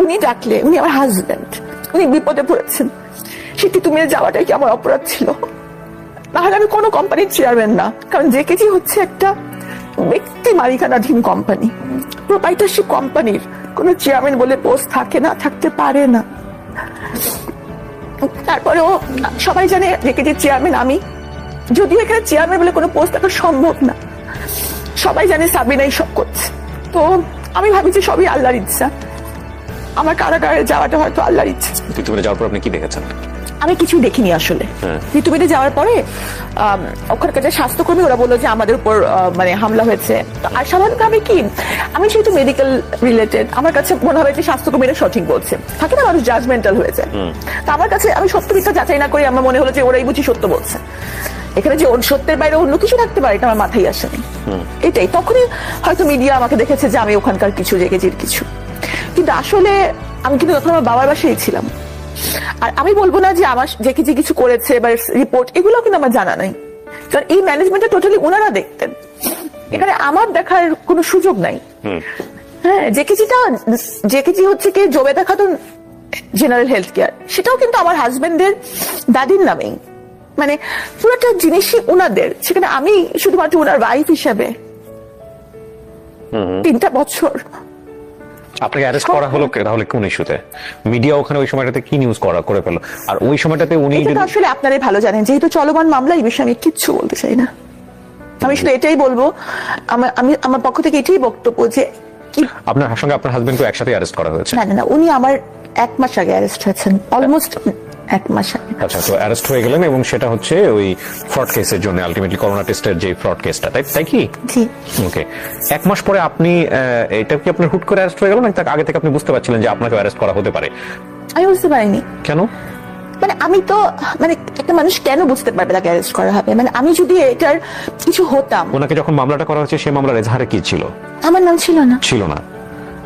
উনি ডাকলে, উনি আমার হাজবেন্ড, উনি বিপদে পড়েছেন, সেটি তুমি যাওয়াটাই কি আমার অপরাধ ছিল? নাহলে আমি কোনো কোম্পানির চেয়ারম্যান না, কারণ জেকেজি হচ্ছে একটা ব্যক্তি মালিকানাধীন কোম্পানি, প্রোপ্রাইটারশিপ কোম্পানির কোন চেয়ারম্যান বলে পোস্ট থাকে না, থাকতে পারে না। তারপরেও সবাই জানে জেকেজির চেয়ারম্যান আমি, যদিও এখানে চেয়ারম্যান বলে কোনো পোস্ট থাকা সম্ভব না। সবাই জানে সাবিনাই সব করছে। তো আমি ভাবি যে সবই আল্লাহর ইচ্ছা, আমার কারাগারে যাওয়াটা হয়তো আল্লাহর ইচ্ছা। তিতুমিরে যাওয়ার পর আপনি কি দেখেছেন? আমি কিছু দেখিনি আসলে। হ্যাঁ। ঋতুবিদে যাওয়ার পরে ওখানকার যে স্বাস্থ্যকর্মী ওরা বললো যে আমাদের উপর মানে হামলা হয়েছে। তো আর স্বাভাবিকভাবে কি আমি যেহেতু মেডিকেল রিলেটেড, আমার কাছে মনে হবে যে স্বাস্থ্যকর্মীরা সঠিক বলছে, থাকে না মানুষ জাজমেন্টাল হয়ে যায়। তো আমার কাছে আমি সত্য মিথ্যা যাচাই না করে আমার মনে হলো যে ওরাই বুঝি সত্য বলছে, এখানে যে সত্যের বাইরে অন্য কিছু থাকতে পারে এটা আমার মাথায় আসেনি। এটাই তখনই হয়তো মিডিয়া আমাকে দেখেছে যে আমি ওখানকার কিছু জেগেজির কিছু, কিন্তু আসলে আমি কিন্তু তখন আমার বাবার বাসায় ছিলাম। আর আমি বলবো না যে আমার যে কিছু করেছে বা রিপোর্ট এগুলো কিন্তু আমার জানা নাই, কারণ এই ম্যানেজমেন্টটা টোটালি ওনারা দেখতেন, এখানে আমার দেখার কোনো সুযোগ নাই। হ্যাঁ, জেকেজি হচ্ছে কি Jobeda Khatun general health care, সেটাও কিন্তু আমার হাজবেন্ডের দাদির নামেই, মানে পুরোটা জিনিসই ওনাদের, সেখানে আমি শুধুমাত্র ওনার ওয়াইফ হিসাবে 3টা বছর। আপনাকে অ্যারেস্ট করা হলো তাহলে কোন ইস্যুতে? মিডিয়া ওখানে ওই সময়টাতে কি নিউজ করে ফেলো, আর ওই সময়টাতে উনি এটা তো আসলে আপনারাই ভালো জানেন, যেহেতু চলমান মামলা, এই বিষয়ে আমি কিচ্ছু বলতে চাই না। আমি শুধু এটাই বলবো, আমার পক্ষ থেকে এটাই বক্তব্য যে আপনার সঙ্গে আপনার হাজবেন্ডকে একসাথে অ্যারেস্ট করা হয়েছে? না, উনি আমার 1 মাস আগে অ্যারেস্ট হয়েছেন, অলমোস্ট 1 মাস আগে। আচ্ছা, তো অ্যারেস্ট হয়ে গেলেন এবং সেটা হচ্ছে ওই ফ্রড কেসের জন্য, আলটিমেটলি করোনা টেস্টের যে ফ্রড কেসটা, তাই কি? জি। ওকে, 1 মাস পরে আপনি এটা কি আপনার হুট করে অ্যারেস্ট হয়ে গেল, না তার আগে থেকে আপনি বুঝতে পারছিলেন যে আপনাকে অ্যারেস্ট করা হতে পারে? আমি বুঝতে পারিনি। কেন? মানে আমি তো মানে একটা মানুষ কেন বুঝতে পারবে তাকে অ্যারেস্ট করা হবে? মানে আমি যদি এটার কিছু হতাম। ওনাকে যখন মামলাটা করা হচ্ছে সেই মামলার এজাহারে কি ছিল? আমার নাম ছিল না। ছিল না,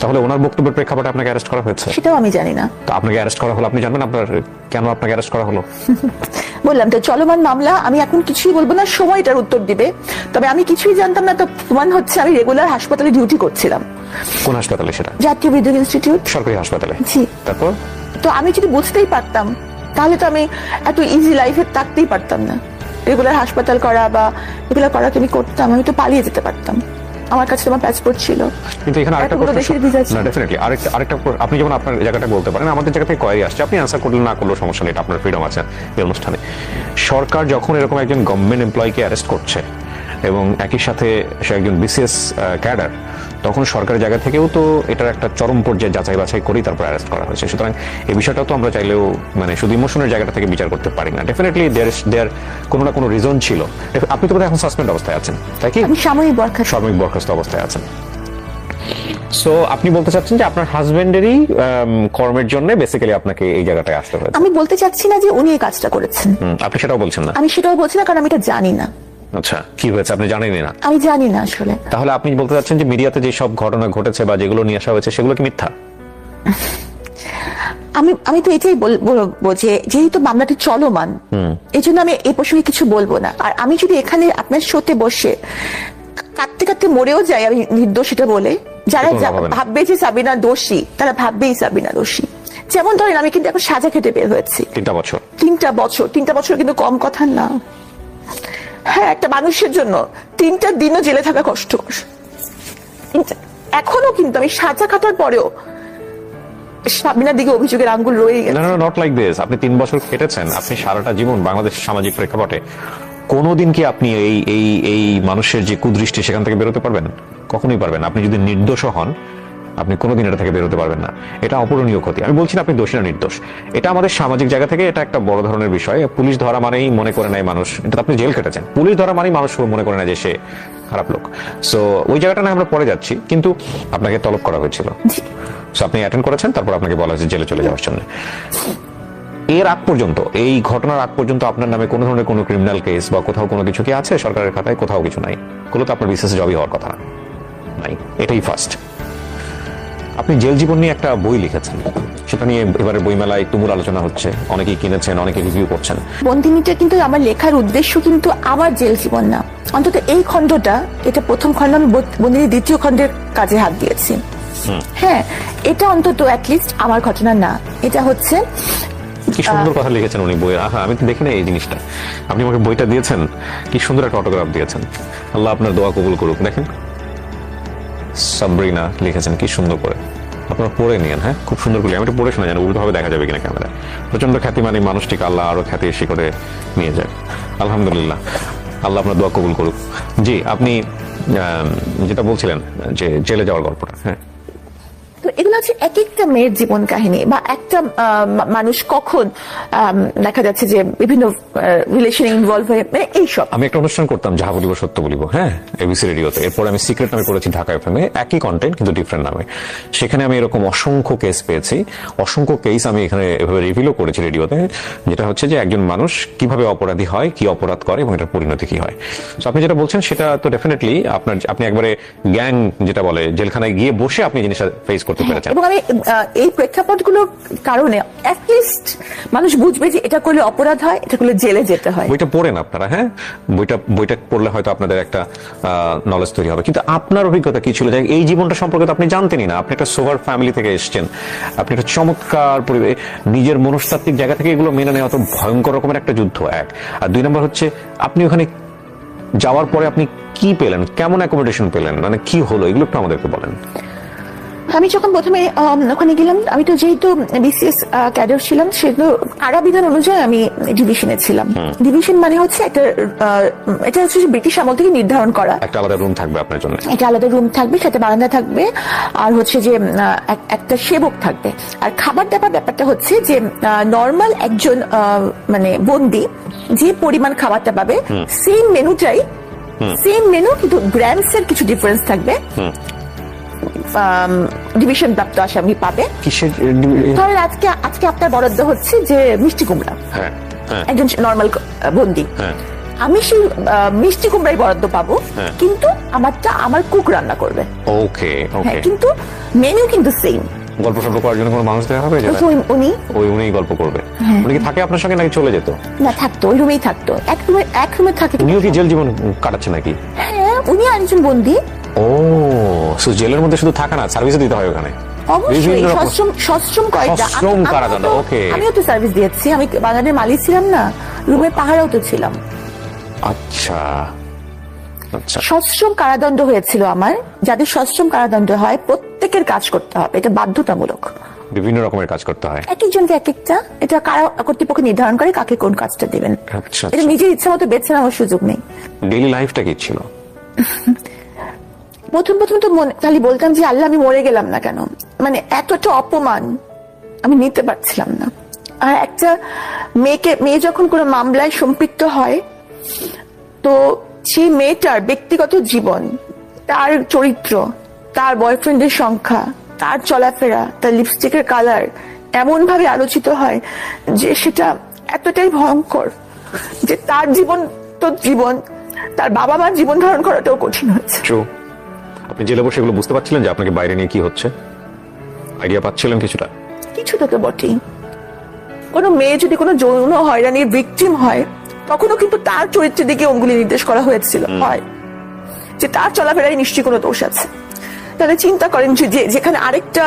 তাহলে ওনার বক্তব্যের প্রেক্ষাপটে আপনাকে অ্যারেস্ট করা হয়েছে? সেটাও আমি জানি না। তো আপনাকে অ্যারেস্ট করা হলো, আপনি জানবেন আপনার কেন আপনাকে অ্যারেস্ট করা হলো? বললাম তো চলমান মামলা, আমি এখন কিছুই বলবো না, সময় এটার উত্তর দিবে। তবে আমি কিছুই জানতাম না, তো প্রমাণ হচ্ছে আমি রেগুলার হাসপাতালে ডিউটি করছিলাম। কোন হাসপাতালে সেটা? জাতীয় বিদ্যুৎ ইনস্টিটিউট, সরকারি হাসপাতালে। জি। তারপর তো আমি যদি বুঝতেই পারতাম তাহলে তো আমি এত ইজি লাইফে থাকতেই পারতাম না। রেগুলার হাসপাতাল করা বা এগুলো করা আমি করতাম, আমি তো পালিয়ে যেতে পারতাম, আমার কাছে আমার পাসপোর্ট ছিল। কিন্তু এখানে আরেকটা প্রশ্ন, না ডেফিনেটলি আরেকটা আপনি যেমন আপনার জায়গাটা বলতে পারেন, আমাদের জায়গা থেকে কোয়ারি আসছে, আপনি আনসার করলে না করলেও সমস্যা নেই, এটা আপনার ফ্রিডম আছে এই অনুষ্ঠানে। সরকার যখন এরকম একজন গভর্নমেন্ট এমপ্লয়িকে অ্যারেস্ট করছে এবং একই সাথে সে একজন বিসিএস ক্যাডার, তখন সরকারের জায়গা থেকেও তো এটার একটা চরম পর্যায়ে যাচাই বাছাই করেই তারপর অ্যারেস্ট করা হয়েছে। সুতরাং এই বিষয়টাও তো আমরা চাইলেও মানে শুধু ইমোশনের জায়গাটা থেকে বিচার করতে পারি না। ডেফিনেটলি দেয়ার কোনো না কোনো রিজন ছিল। আপনি তো বোধহয় এখন সাসপেন্ড অবস্থায় আছেন, তাই কি? আমি সাময়িক বরখাস্ত অবস্থায় আছেন। সো আপনি বলতে চাচ্ছেন যে আপনার হাজবেন্ডেরই কর্মের জন্য বেসিক্যালি আপনাকে এই জায়গাটায় আসতে হয়েছে? আমি বলতে চাচ্ছি না যে উনি এই কাজটা করেছেন। আপনি সেটাও বলছেন না? আমি সেটাও বলছি না, কারণ আমি এটা জানি না। আচ্ছা, কি হয়েছে আপনি জানেনই না? আমি জানি না আসলে। তাহলে আপনি বলতে চাচ্ছেন যে মিডিয়াতে যে সব ঘটনা ঘটেছে বা যেগুলো নিয়ে আসা হয়েছে সেগুলো কি মিথ্যা? আমি তো এটাই বলবো যে যেহেতু মামলাটি চলমান, এই জন্য আমি এই প্রসঙ্গে কিছু বলবো না। আর আমি যদি এখানে আপনার শোতে বসে কাঁদতে কাঁদতে মরেও যাই আমি নির্দোষ এটা বলে, যারা ভাববে যে সাবিনা দোষী তারা ভাববেই সাবিনা দোষী। যেমন ধরেন আমি কিন্তু এখন সাজা খেতে বের হয়েছি 3টা বছর কিন্তু কম কথা না। হ্যাঁ, একটা মানুষের জন্য 3টা দিনও জেলে থাকা কষ্টকর। এখনো কিন্তু আমি সাজা খাটার পরেও সাবিনার দিকে অভিযোগের আঙ্গুল রয়ে গেছে। না, নট লাইক দিস। আপনি 3 বছর কেটেছেন, আপনি সারাটা জীবন বাংলাদেশের সামাজিক প্রেক্ষাপটে কোনোদিন কি আপনি এই মানুষের যে কুদৃষ্টি সেখান থেকে বেরোতে পারবেন? কখনোই পারবেন না। আপনি যদি নির্দোষ হন, আপনি কোনোদিন এটা থেকে বেরোতে পারবেন না। এটা অপূরণীয় ক্ষতি। আমি বলছি না আপনি দোষী না নির্দোষ, এটা আমাদের সামাজিক জায়গা থেকে এটা একটা বড় ধরনের বিষয়। পুলিশ ধরা মানেই মনে করে নেয় মানুষ, এটা আপনি জেল কেটেছেন, পুলিশ ধরা মানেই মানুষ মনে করে নেয় যে সে খারাপ লোক। সো ওই জায়গাটা না আমরা পরে যাচ্ছি, কিন্তু আপনাকে তলব করা হয়েছিল, সো আপনি অ্যাটেন্ড করেছেন, তারপর আপনাকে বলা হয়েছে জেলে চলে যাওয়ার জন্য। এর আগ পর্যন্ত, এই ঘটনার আগ পর্যন্ত আপনার নামে কোনো ধরনের কোনো ক্রিমিনাল কেস বা কোথাও কোনো কিছু কি আছে সরকারের খাতায়? কোথাও কিছু নাই। ওগুলো তো আপনার বিশেষ জবই হওয়ার কথা না, নাই, এটাই ফার্স্ট। আপনি জেল জীবন নিয়ে একটা বই লিখেছেন, সেটা নিয়ে এবারে বইমেলায় তুমুল আলোচনা হচ্ছে, অনেকেই কিনেছেন, অনেকে রিভিউ করছেন। বন্দিনীটা কিন্তু আমার লেখার উদ্দেশ্য কিন্তু আমার জেল জীবন না, অন্তত এই খণ্ডটা, এটা প্রথম খণ্ড, আমি বন্দিনীর 2য় খণ্ডের কাজে হাত দিয়েছি। হ্যাঁ, এটা অন্তত অ্যাটলিস্ট আমার ঘটনা না, এটা হচ্ছে। কি সুন্দর কথা লিখেছেন উনি বইয়ে। আমি তো দেখি না এই জিনিসটা, আপনি আমাকে বইটা দিয়েছেন, কি সুন্দর একটা অটোগ্রাফ দিয়েছেন। আল্লাহ আপনার দোয়া কবুল করুক। দেখেন সাবরিনা লিখেছেন, কি সুন্দর করে। আপনারা পড়ে নিয়েন, হ্যাঁ, খুব সুন্দর করে। আমি একটু পড়ে শোনা, জানি উল্টো ভাবে দেখা যাবে কিনা ক্যামেরায়। প্রচন্ড খ্যাতিমান এই মানুষটিকে আল্লাহ আরো খ্যাতি এসে করে নিয়ে যায়। আলহামদুলিল্লাহ, আল্লাহ আপনার দোয়া কবুল করুক। জি, আপনি যেটা বলছিলেন যে জেলে যাওয়ার গল্পটা। হ্যাঁ, তো এগুলো হচ্ছে এক একটা মেয়ের জীবন কাহিনী, বা একটা মানুষ কখন দেখা যাচ্ছে যে বিভিন্ন রিলেশনে ইনভলভ হয়ে, মানে এইসব। আমি একটা অনুষ্ঠান করতাম, যাহা বলিব সত্য বলিব, হ্যাঁ, এবিসি রেডিওতে। এরপর আমি সিক্রেট নামে করেছি ঢাকা এফএম এ, একই কন্টেন্ট কিন্তু ডিফারেন্ট নামে। সেখানে আমি এরকম অসংখ্য কেস পেয়েছি, অসংখ্য কেস আমি এখানে এভাবে রিভিলও করেছি রেডিওতে, যেটা হচ্ছে যে একজন মানুষ কিভাবে অপরাধী হয়, কি অপরাধ করে এবং এটার পরিণতি কি হয়। তো আপনি যেটা বলছেন সেটা তো ডেফিনেটলি আপনি একবারে গ্যাং যেটা বলে জেলখানায় গিয়ে বসে আপনি জিনিসটা ফেস করতে পেরেছেন। এবং আমি এই প্রেক্ষাপটগুলোর কারণে অ্যাটলিস্ট মানুষ বুঝবে যে এটা করলে অপরাধ হয়, এটা করলে জেলে যেতে হয়। বইটা পড়েন আপনারা, হ্যাঁ, বইটা পড়লে হয়তো আপনাদের একটা নলেজ তৈরি হবে। কিন্তু আপনার অভিজ্ঞতা কি ছিল? যে এই জীবনটা সম্পর্কে তো আপনি জানতেনই না, আপনি একটা সোভার ফ্যামিলি থেকে এসেছেন, আপনি একটা চমৎকার পরিবেশ, নিজের মনস্তাত্ত্বিক জায়গা থেকে এগুলো মেনে নেওয়া তো ভয়ঙ্কর রকমের একটা যুদ্ধ, এক। আর দুই নম্বর হচ্ছে আপনি ওখানে যাওয়ার পরে আপনি কি পেলেন, কেমন অ্যাকোমোডেশন পেলেন, মানে কি হলো, এগুলো একটু আমাদেরকে বলেন। আমি যখন প্রথমে ওখানে গেলাম, আমি তো যেহেতু বিসিএস ক্যাডার ছিলাম, সেগুলো কারা বিধান অনুযায়ী আমি ডিভিশনে ছিলাম। ডিভিশন মানে হচ্ছে এটা হচ্ছে ব্রিটিশ আমল থেকে নির্ধারণ করা একটা আলাদা রুম থাকবে আপনার জন্য, এটা আলাদা রুম থাকবে, সাথে বারান্দা থাকবে, আর হচ্ছে যে একটা সেবক থাকবে। আর খাবার দাবার ব্যাপারটা হচ্ছে যে নর্মাল একজন মানে বন্দি যে পরিমাণ খাবারটা পাবে, সেম মেনুটাই, সেম মেনু, কিন্তু গ্রামস এর কিছু ডিফারেন্স থাকবে। ডিভিশন প্রাপ্ত আসামি পাবে। কিসের? ধরেন আজকে আপনার বরাদ্দ হচ্ছে যে মিষ্টি কুমড়া, একজন নর্মাল বন্দি, আমি সেই মিষ্টি কুমড়াই বরাদ্দ পাবো, কিন্তু আমারটা আমার কুক রান্না করবে। ওকে ওকে, কিন্তু মেনু কিন্তু সেম। গল্প সল্প করার জন্য কোনো মানুষ দেওয়া হবে? উনি গল্প করবে। উনি কি থাকে আপনার সঙ্গে নাকি চলে যেত? না, থাকতো, ওই রুমেই থাকতো, এক রুমে থাকে। উনিও কি জেল জীবন কাটাচ্ছে নাকি? হ্যাঁ, উনি আরেকজন বন্দি। ও, সো জেলের মধ্যে শুধু থাকা না, সার্ভিসও দিতে হয় ওখানে? অবশ্যই, সশ্রম কয়টা, সশ্রম কারাদণ্ড। ওকে, আমিও তো সার্ভিস দিয়েছি, আমি বাগানের মালিক ছিলাম না, রুমের পাহারাও তো ছিলাম। আচ্ছা আচ্ছা, সশ্রম কারাদণ্ড হয়েছিল আমার। যাদের সশ্রম কারাদণ্ড হয় প্রত্যেকের কাজ করতে হবে, এটা বাধ্যতামূলক। বিভিন্ন রকমের কাজ করতে হয়, এক একজনকে এক একটা, এটা কারা কর্তৃপক্ষ নির্ধারণ করে কাকে কোন কাজটা দিবেন। আচ্ছা, এটা নিজের ইচ্ছা মতো বেছে নেওয়ার সুযোগ নেই। ডেইলি লাইফটা কি ছিল? প্রথম তো খালি বলতাম যে আল্লাহ, আমি মরে গেলাম না কেন, মানে এতটা অপমান আমি নিতে পারছিলাম না। আর একটা মেয়ে যখন কোনো মামলায় সম্পৃক্ত হয়, তো সেই মেয়েটার ব্যক্তিগত জীবন, তার চরিত্র, তার বয়ফ্রেন্ডের সংখ্যা, তার চলাফেরা, তার লিপস্টিকের কালার এমন ভাবে আলোচিত হয় যে সেটা এতটাই ভয়ঙ্কর যে তার জীবন তো জীবন, তার বাবা মার জীবন ধারণ করাটাও কঠিন হয়েছে। আপনি জেলে বসে এগুলো বুঝতে পারছিলেন যে আপনাকে বাইরে নিয়ে কি হচ্ছে? আইডিয়া পাচ্ছিলেন কিছুটা? কিছুটা তো বটেই। কোনো মেয়ে যদি কোনো যৌন হয়রানির ভিকটিম হয়, তখনও কিন্তু তার চরিত্রের দিকে অঙ্গুলি নির্দেশ করা হয়েছিল, হয় যে তার চলাফেরায় নিশ্চয়ই কোনো দোষ আছে। তাহলে চিন্তা করেন যে যেখানে আরেকটা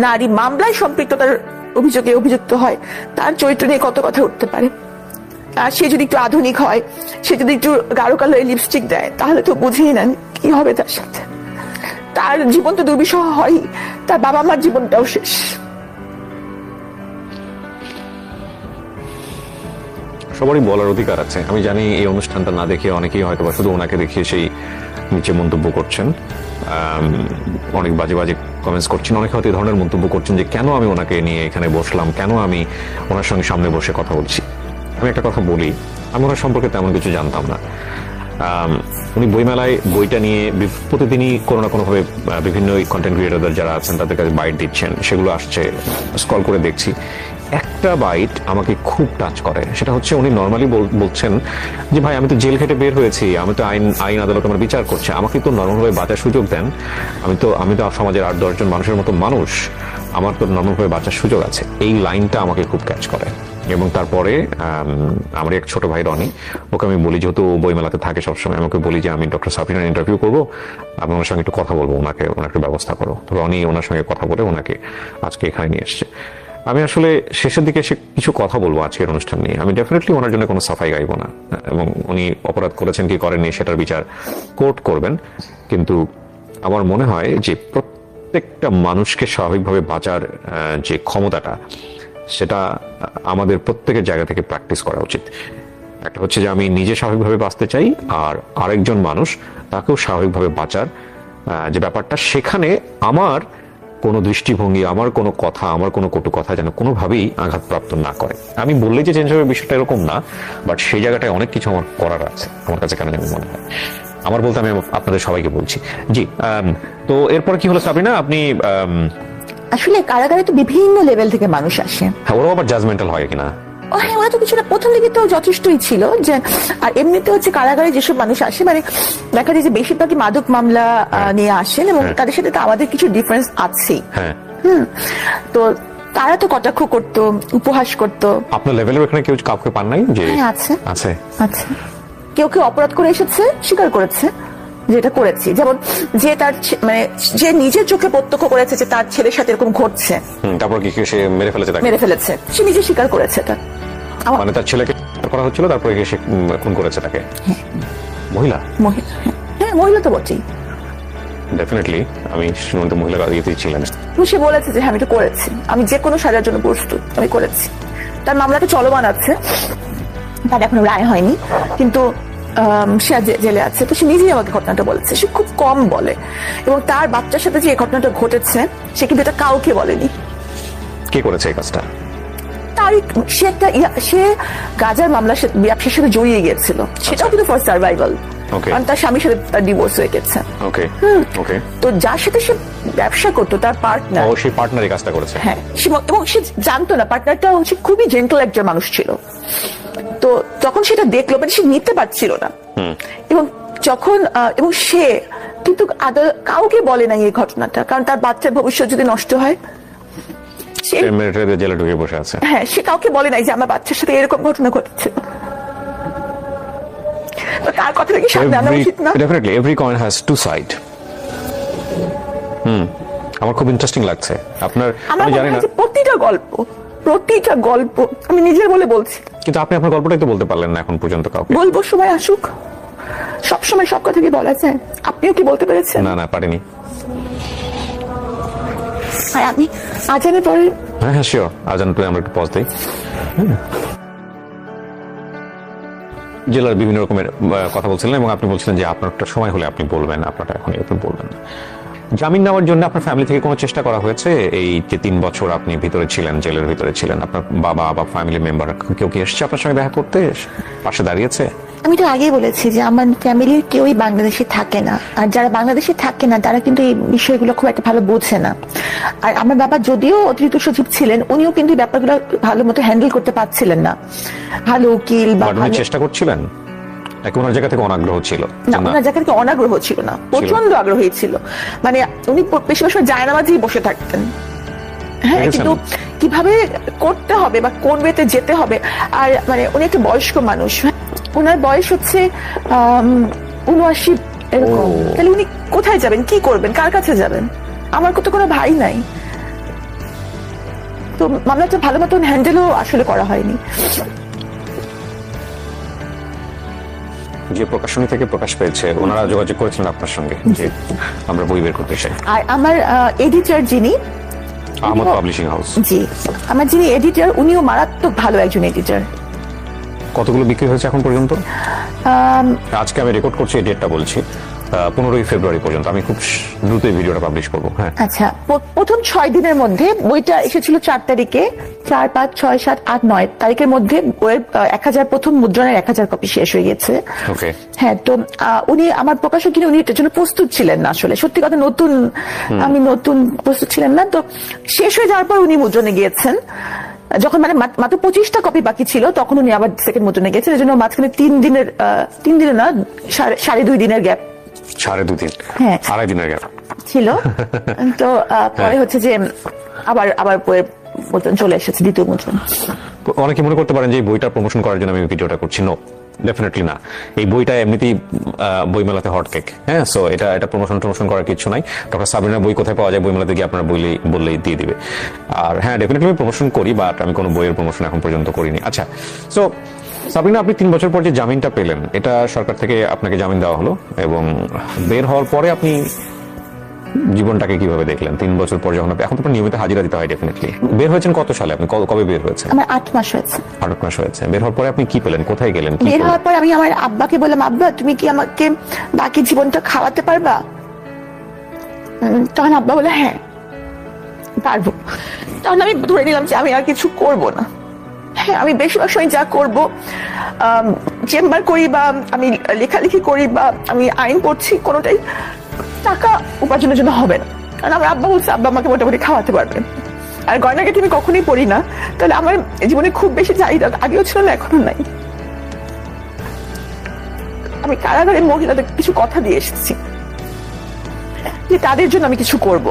নারী মামলায় সম্পৃক্ততার অভিযোগে অভিযুক্ত হয়, তার চরিত্র নিয়ে কত কথা উঠতে পারে। আর সে যদি একটু আধুনিক হয়, সে যদি একটু গাঢ় কালারের লিপস্টিক দেয়, তাহলে তো বুঝিয়ে নেন কি হবে তার সাথে। তার জীবন তো দুর্বিষহ হয়, তার বাবা মার জীবনটাও শেষ। সবারই বলার অধিকার আছে। আমি জানি এই অনুষ্ঠানটা না দেখে অনেকেই হয়তো বা শুধু ওনাকে দেখিয়ে সেই নিচে মন্তব্য করছেন, অনেক বাজে বাজে কমেন্টস করছেন, অনেকে হয়তো এই ধরনের মন্তব্য করছেন যে কেন আমি ওনাকে নিয়ে এখানে বসলাম, কেন আমি ওনার সঙ্গে সামনে বসে কথা বলছি। আমি একটা কথা বলি, আমি ওনার সম্পর্কে তেমন কিছু জানতাম না। উনি বইমেলায় বইটা নিয়ে প্রতিদিনই কোনো না কোনোভাবে বিভিন্ন কন্টেন্ট ক্রিয়েটরদের যারা আছেন তাদের কাছে বাইট দিচ্ছেন, সেগুলো আসছে, স্ক্রল করে দেখছি। একটা বাইট আমাকে খুব টাচ করে, সেটা হচ্ছে উনি নর্মালি বলছেন যে ভাই, আমি তো জেল খেটে বের হয়েছি, আমি তো আইন আদালত আমার বিচার করছে, আমাকে তো নর্মালভাবে বাঁচার সুযোগ দেন, আমি তো সমাজের 8-10 জন মানুষের মতো মানুষ, আমার তো নর্মালভাবে বাঁচার সুযোগ আছে। এই লাইনটা আমাকে খুব ক্যাচ করে। এবং তারপরে আমার এক ছোট ভাই রনি, ওকে আমি বলি, যেহেতু বইমেলাতে থাকে সবসময়, আমাকে বলি যে আমি ডক্টর সাফিনার ইন্টারভিউ করবো, আমি ওনার সঙ্গে একটু কথা বলবো, ওনাকে ব্যবস্থা করো। রনি ওনার সঙ্গে কথা বলে ওনাকে আজকে এখানে নিয়ে এসছে। আমি আসলে শেষের দিকে এসে কিছু কথা বলবো আজকের অনুষ্ঠান নিয়ে। আমি ডেফিনেটলি ওনার জন্য কোনো সাফাই গাইবো না, এবং উনি অপরাধ করেছেন কি করেননি সেটার বিচার কোর্ট করবেন। কিন্তু আমার মনে হয় যে প্রত্যেকটা মানুষকে স্বাভাবিকভাবে বাঁচার যে ক্ষমতাটা, সেটা আমাদের প্রত্যেকের জায়গা থেকে প্র্যাকটিস করা উচিত। একটা হচ্ছে যে আমি নিজে স্বাভাবিকভাবে বাঁচতে চাই, আর আরেকজন মানুষ তাকেও স্বাভাবিকভাবে বাঁচার যে ব্যাপারটা, সেখানে আমার কোনো দৃষ্টিভঙ্গি, আমার কোনো কথা, আমার কোনো কটু কথা যেন কোনোভাবেই আঘাতপ্রাপ্ত না করে। আমি বললেই যে চেঞ্জ হবে বিষয়টা এরকম না, বাট সেই জায়গাটায় অনেক কিছু আমার করার আছে আমার কাছে, কেন জানি মনে হয়। আমার বলতে আমি আপনাদের সবাইকে বলছি। জি, তো এরপর কি হলো সাবিনা? আপনি আসলে কারাগারে তো বিভিন্ন লেভেল থেকে মানুষ আসে। ওরাও আবার জাজমেন্টাল হয় কিনা? ও হ্যাঁ, ওরা তো কিছুটা প্রথম দিকে তো যথেষ্টই ছিল যে, আর এমনিতে হচ্ছে কারাগারে যেসব মানুষ আসে, মানে দেখা যায় যে বেশিরভাগই মাদক মামলা নিয়ে আসেন, এবং তাদের সাথে তো আমাদের কিছু ডিফারেন্স আছেই। হ্যাঁ, তো তারা তো কটাক্ষ করতো, উপহাস করতো। আপনার লেভেলের ওখানে কেউ কাউকে পান নাই? যে হ্যাঁ, আছে আছে আছে। কেউ কেউ অপরাধ করে এসেছে, স্বীকার করেছে যেটা করেছি। যেমন যে তার মানে যে নিজের চোখে প্রত্যক্ষ করেছে যে তার ছেলের সাথে এরকম ঘটছে, তারপর কি সে মেরে ফেলেছে? তাকে মেরে ফেলেছে, সে নিজে স্বীকার করেছে এটা। মানে তার ছেলেকে করা হচ্ছিল, তারপরে সে খুন করেছে তাকে। মহিলা? মহিলা, হ্যাঁ মহিলা তো বটেই। ডেফিনেটলি আমি শুনতে মহিলা ইয়েতেই ছিলেন। সে বলেছে যে হ্যাঁ আমি তো করেছি, আমি যে কোনো সাজার জন্য প্রস্তুত, আমি করেছি। তার মামলাটা চলমান আছে, তার এখনো রায় হয়নি, কিন্তু সে জেলে আছে। তো সে নিজেই আমাকে ঘটনাটা বলেছে। সে খুব কম বলে, এবং তার বাচ্চার সাথে যে এই ঘটনাটা ঘটেছে সে কিন্তু এটা কাউকে বলেনি। কে করেছে এই কাজটা? সে গাজার মামলার ব্যবসার সাথে জড়িয়ে গিয়েছিল, সেটাও কিন্তু ফর সার্ভাইভাল। কারণ তার স্বামীর সাথে তার ডিভোর্স হয়ে গেছে। তো যার সাথে সে ব্যবসা করতো, তার পার্টনার, সেই পার্টনারই কাজটা করেছে। হ্যাঁ, এবং সে জানতো না পার্টনারটা হচ্ছে খুবই জেন্টল একজন মানুষ ছিল। তো যখন সেটা দেখলো, মানে সে নিতে পারছিল না, এবং যখন এবং সে কিন্তু কাউকে বলে না এই ঘটনাটা, কারণ তার বাচ্চার ভবিষ্যৎ যদি নষ্ট হয়। জেলে ঢুকে বসে আছে। হ্যাঁ, সে কাউকে বলে নাই যে আমার বাচ্চার সাথে এরকম ঘটনা ঘটেছে। তার কথা কি সামনে আনা উচিত না? Definitely every coin has to side. আমার খুব ইন্টারেস্টিং লাগছে আপনার। আমি জানি না, প্রতিটা গল্প আমি নিজের বলে বলছি, কিন্তু আপনি আপনার গল্পটাই তো বলতে পারলেন না এখন পর্যন্ত কাউকে। বলবো, সময় আসুক। সব সময় সব কথা কি বলা যায়? আপনিও কি বলতে পেরেছেন? না, পারিনি। আর আমি আজানের পরে, হ্যাঁ শিওর, আজান পরে আমরা একটু পজ দিই। জেলার বিভিন্ন রকমের কথা বলছিলেন, এবং আপনি বলছিলেন যে আপনার একটা সময় হলে আপনি বলবেন, আপনারটা এখন আপনি বলবেন না। জামিন নেওয়ার জন্য আপনার ফ্যামিলি থেকে কোনো চেষ্টা করা হয়েছে? এই যে 3 বছর আপনি ভিতরে ছিলেন, জেলের ভিতরে ছিলেন, আপনার বাবা বা ফ্যামিলি মেম্বার কেউ কি এসেছে আপনার সঙ্গে দেখা করতে, পাশে দাঁড়িয়েছে? আমি তো আগেই বলেছি যে আমার ফ্যামিলির কেউই বাংলাদেশে থাকে না, আর যারা বাংলাদেশে থাকে না তারা কিন্তু এই বিষয়গুলো খুব একটা ভালো বোঝে না। আর আমার বাবা যদিও অতিরিক্ত সচিব ছিলেন, উনিও কিন্তু ব্যাপারগুলো ভালো মতো হ্যান্ডেল করতে পারছিলেন না। ভালো উকিল বা চেষ্টা করছিলেন, ওনার জায়গা থেকে অনাগ্রহ ছিল না? ওনার জায়গা থেকে অনাগ্রহ ছিল না, প্রচন্ড আগ্রহী ছিল। মানে উনি বেশিরভাগ সময় জায়নামাজেই বসে থাকতেন। হ্যাঁ, কিন্তু কিভাবে করতে হবে বা কোন ওয়েতে যেতে হবে, আর মানে উনি একটা বয়স্ক মানুষ, ওনার বয়স হচ্ছে 79 এরকম। তাহলে উনি কোথায় যাবেন, কি করবেন, কার কাছে যাবেন? আমার তো কোনো ভাই নাই, তো মামলাটা ভালো মতন হ্যান্ডেলও আসলে করা হয়নি। যে প্রকাশনী থেকে প্রকাশ পেয়েছে, ওনারা যোগাযোগ করেছিলেন আপনার সঙ্গে যে আমরা বই বের করতে চাই? আর আমার এডিটর যিনি, আহমদ পাবলিশিং হাউস, জি, আমার যিনি এডিটর, উনিও মারাত্মক ভালো একজন এডিটর। কতগুলো বিক্রি হয়েছে এখন পর্যন্ত? আজকে আমি রেকর্ড করছি, এই ডেটটা বলছি, 15 ফেব্রুয়ারি পর্যন্ত। আমি খুব দ্রুত এই ভিডিওটা পাবলিশ করবো। হ্যাঁ, আচ্ছা, প্রথম 6 দিনের মধ্যে বইটা এসেছিল 4 তারিখে, 4, 5, 6, 7, 8, 9 তারিখের মধ্যে বইয়ের 1000 প্রথম মুদ্রণের 1000 কপি শেষ হয়ে গেছে। ওকে, হ্যাঁ, তো উনি আমার প্রকাশক কিনে উনি এটার জন্য প্রস্তুত ছিলেন না, আসলে সত্যি কথা, আমি নতুন প্রস্তুত ছিলেন না। তো শেষ হয়ে যাওয়ার পর উনি মুদ্রণে গিয়েছেন, যখন মানে মাত্র 25টা কপি বাকি ছিল, তখন উনি আবার সেকেন্ড মুদ্রণে গেছেন। এই জন্য মাঝখানে 3 দিনের না, 2.5 দিনের গ্যাপ, 2.5 দিন, হ্যাঁ, 2.5 দিনের গ্যাপ ছিল। তো পরে হচ্ছে যে আবার বইয়ের মুদ্রণ চলে এসেছে, দ্বিতীয় মুদ্রণ। অনেকে মনে করতে পারেন যে এই বইটা প্রমোশন করার জন্য আমি ভিডিওটা করছি। নো, ডেফিনেটলি না। এই বইটা এমনিতেই বইমেলাতে হট কেক। হ্যাঁ, সো এটা প্রমোশন করার কিছু নাই। ডক্টর সাবরিনার বই কোথায় পাওয়া যায়, বইমেলাতে গিয়ে আপনারা বললেই দিয়ে দিবে। আর হ্যাঁ, ডেফিনেটলি আমি প্রমোশন করি, বাট আমি কোনো বইয়ের প্রমোশন এখন পর্যন্ত করিনি। আচ্ছা, সো সাবরিনা, আপনি 3 বছর পর যে জামিনটা পেলেন, এটা সরকার থেকে আপনাকে জামিন দেওয়া হলো, এবং বের হওয়ার পরে আপনি জীবনটাকে কিভাবে দেখলেন? 3 বছর পর যখন এখন তো নিয়মিত হাজিরা দিতে হয়, ডেফিনেটলি। বের হয়েছেন কত সালে? আপনি কবে বের হয়েছেন? আমার 8 মাস হয়েছে। 8 মাস হয়েছে। বের হওয়ার পরে আপনি কি পেলেন, কোথায় গেলেন? বের হওয়ার পর আমি আমার আব্বাকে বললাম, আব্বা তুমি কি আমাকে বাকি জীবনটা খাওয়াতে পারবা? তখন আব্বা বলে হ্যাঁ। পারবো, তাহলে আমি ধরে নিলাম যে আমি আর কিছু করব না। হ্যাঁ, আমি বেশিরভাগ সময় যা করব, চেম্বার করি বা আমি লেখালেখি করি বা আমি আইন পড়ছি, কোনোটাই টাকা উপার্জনের জন্য হবে না। কারণ আমার আব্বা বলছে আব্বা আমাকে মোটামুটি খাওয়াতে পারবে। আর গয়নাগাটি আমি কখনোই পড়ি না, তাহলে আমার জীবনে খুব বেশি চাহিদা আগেও ছিল না, এখনো নাই। আমি কারাগারের মহিলাদের কিছু কথা দিয়ে এসেছি যে তাদের জন্য আমি কিছু করব।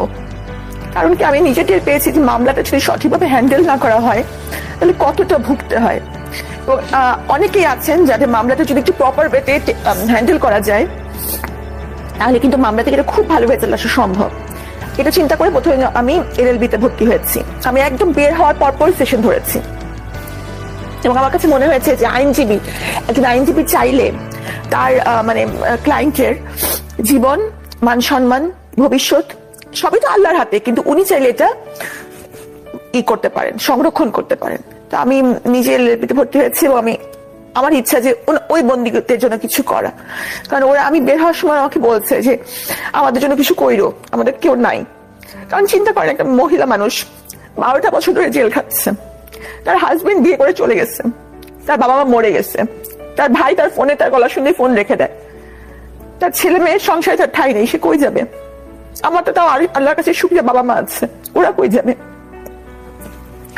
কারণ কি, আমি নিজে টের পেয়েছি যে মামলাটা যদি সঠিকভাবে হ্যান্ডেল না করা হয় তাহলে কতটা ভুগতে হয়। অনেকেই আছেন যাদের মামলাটা যদি একটু প্রপার ওয়েতে হ্যান্ডেল করা যায় তাহলে কিন্তু মামলা থেকে এটা খুব ভালো রেজাল্ট আসা সম্ভব। এটা চিন্তা করে প্রথমে আমি LLB তে ভর্তি হয়েছি। আমি একদম বের হওয়ার পরপর সেশন ধরেছি এবং আমার কাছে মনে হয়েছে যে একজন আইনজীবী চাইলে তার মানে ক্লায়েন্টের জীবন, মান সম্মান, ভবিষ্যৎ সবই তো আল্লাহর হাতে, কিন্তু উনি চাইলে এটা করতে পারেন, সংরক্ষণ করতে পারেন। তো আমি নিজে LLB তে ভর্তি হয়েছি এবং আমার ইচ্ছা যে ওই বন্দীদের জন্য কিছু করা। কারণ ওরা, আমি বের হওয়ার সময় আমাকে বলছে যে আমাদের জন্য কিছু কইরো, আমাদের কেউ নাই। কারণ চিন্তা করেন, একটা মহিলা মানুষ 12টা বছর ধরে জেল খাচ্ছে, তার হাজবেন্ড বিয়ে করে চলে গেছে, তার বাবা মা মরে গেছে, তার ভাই তার ফোনে তার গলা শুনে ফোন রেখে দেয়, তার ছেলে মেয়ের সংসারে তার ঠাঁই নেই, সে কই যাবে? আমার তো তাও আল্লাহর কাছে শুকরিয়া বাবা মা আছে, ওরা কই যাবে?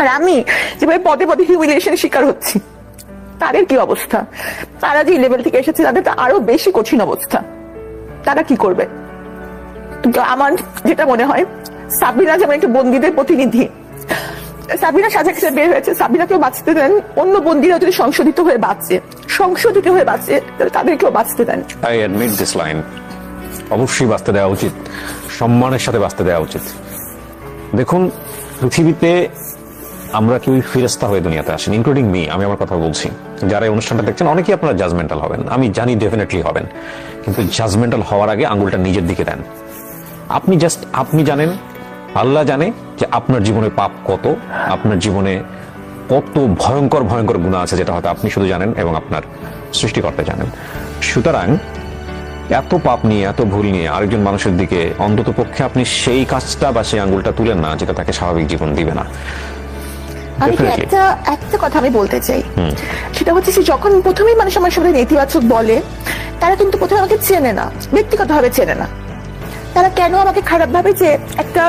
আর আমি যেভাবে পদে পদে হিউমিলিয়েশনের শিকার হচ্ছি, তাদের কি অবস্থা? তারা যে লেভেল থেকে এসেছে তাদের তো আরো বেশি কঠিন অবস্থা, তারা কি করবে? কিন্তু আমার যেটা মনে হয়, সাবিনা যেমন একটা বন্দীদের প্রতিনিধি, সাবিনা সাজা খেয়ে বের হয়েছে, সাবিনাকেও বাঁচতে দেন। অন্য বন্দীরা যদি সংশোধিত হয়ে বাঁচে তাহলে তাদেরকেও বাঁচতে দেন। I admit this line. অবশ্যই বাঁচতে দেওয়া উচিত, সম্মানের সাথে বাঁচতে দেওয়া উচিত। দেখুন, পৃথিবীতে আমরা কেউই ফেরেশতা হয়ে দুনিয়াতে আসেন, ইনক্লুডিং মি। আমি আমার কথা বলছি, যারা এই অনুষ্ঠানটা দেখছেন অনেকেই আপনারা জাজমেন্টাল হবেন, আমি জানি ডেফিনেটলি হবেন, কিন্তু জাজমেন্টাল হওয়ার আগে আঙ্গুলটা নিজের দিকে দেন। আপনি জানেন, আল্লাহ জানে যে আপনার জীবনে পাপ কত, আপনার জীবনে কত ভয়ঙ্কর ভয়ঙ্কর গুনাহ আছে, যেটা হয়তো আপনি শুধু জানেন এবং আপনার সৃষ্টিকর্তা জানেন। সুতরাং এত পাপ নিয়ে, এত ভুল নিয়ে আরেকজন মানুষের দিকে অন্তত পক্ষে আপনি সেই কাজটা বা সেই আঙ্গুলটা তুলেন না যেটা তাকে স্বাভাবিক জীবন দিবে না। একটা কথা আমি বলতে চাই, সেটা হচ্ছে যে যখন প্রথমেই মানুষ আমার সামনে নেতিবাচক বলে, তারা কিন্তু প্রথমে আমাকে চেনে না, ব্যক্তিগতভাবে চেনে না। তারা কেন আমাকে খারাপ ভাবে? যে একটা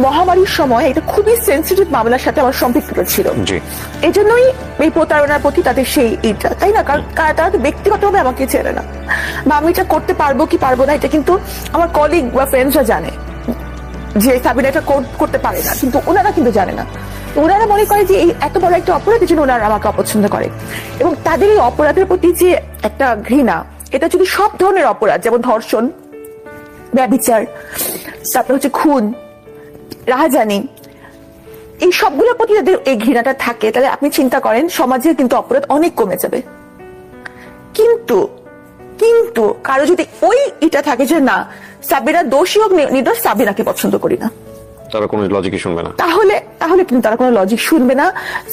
মহামারীর সময় এটা খুবই সেন্সিটিভ মামলার সাথে আমার সম্পৃক্ত ছিল, এই জন্যই এই প্রতারণার প্রতি তাদের সেই এইটা, তাই না? কারণ তারা তো ব্যক্তিগতভাবে আমাকে চেনে না, বা আমি এটা করতে পারবো কি পারবো না এটা কিন্তু আমার কলিগ বা ফ্রেন্ডসরা জানে যে সাবিনা এটা করতে পারে না, কিন্তু ওনারা কিন্তু জানে না। ওনারা মনে করে যে এই এত বড় একটা অপরাধের জন্য ওনারা আমাকে অপছন্দ করে, এবং তাদের এই অপরাধের প্রতি যে একটা ঘৃণা, এটা যদি সব ধরনের অপরাধ, যেমন ধর্ষণ, ব্যভিচার, তারপর হচ্ছে খুন, রাহাজানি, এই সবগুলোর প্রতি যাদের এই ঘৃণাটা থাকে, তাহলে আপনি চিন্তা করেন সমাজে কিন্তু অপরাধ অনেক কমে যাবে। কিন্তু কিন্তু কারো যদি ওই এটা থাকে যে না, সাবিনা দোষী হোক নির্দোষ, সাবিনাকে পছন্দ করি না, তারা কোনো লজিকই শুনবে না, তাহলে কিন্তু তারা কোনো লজিক শুনবে না।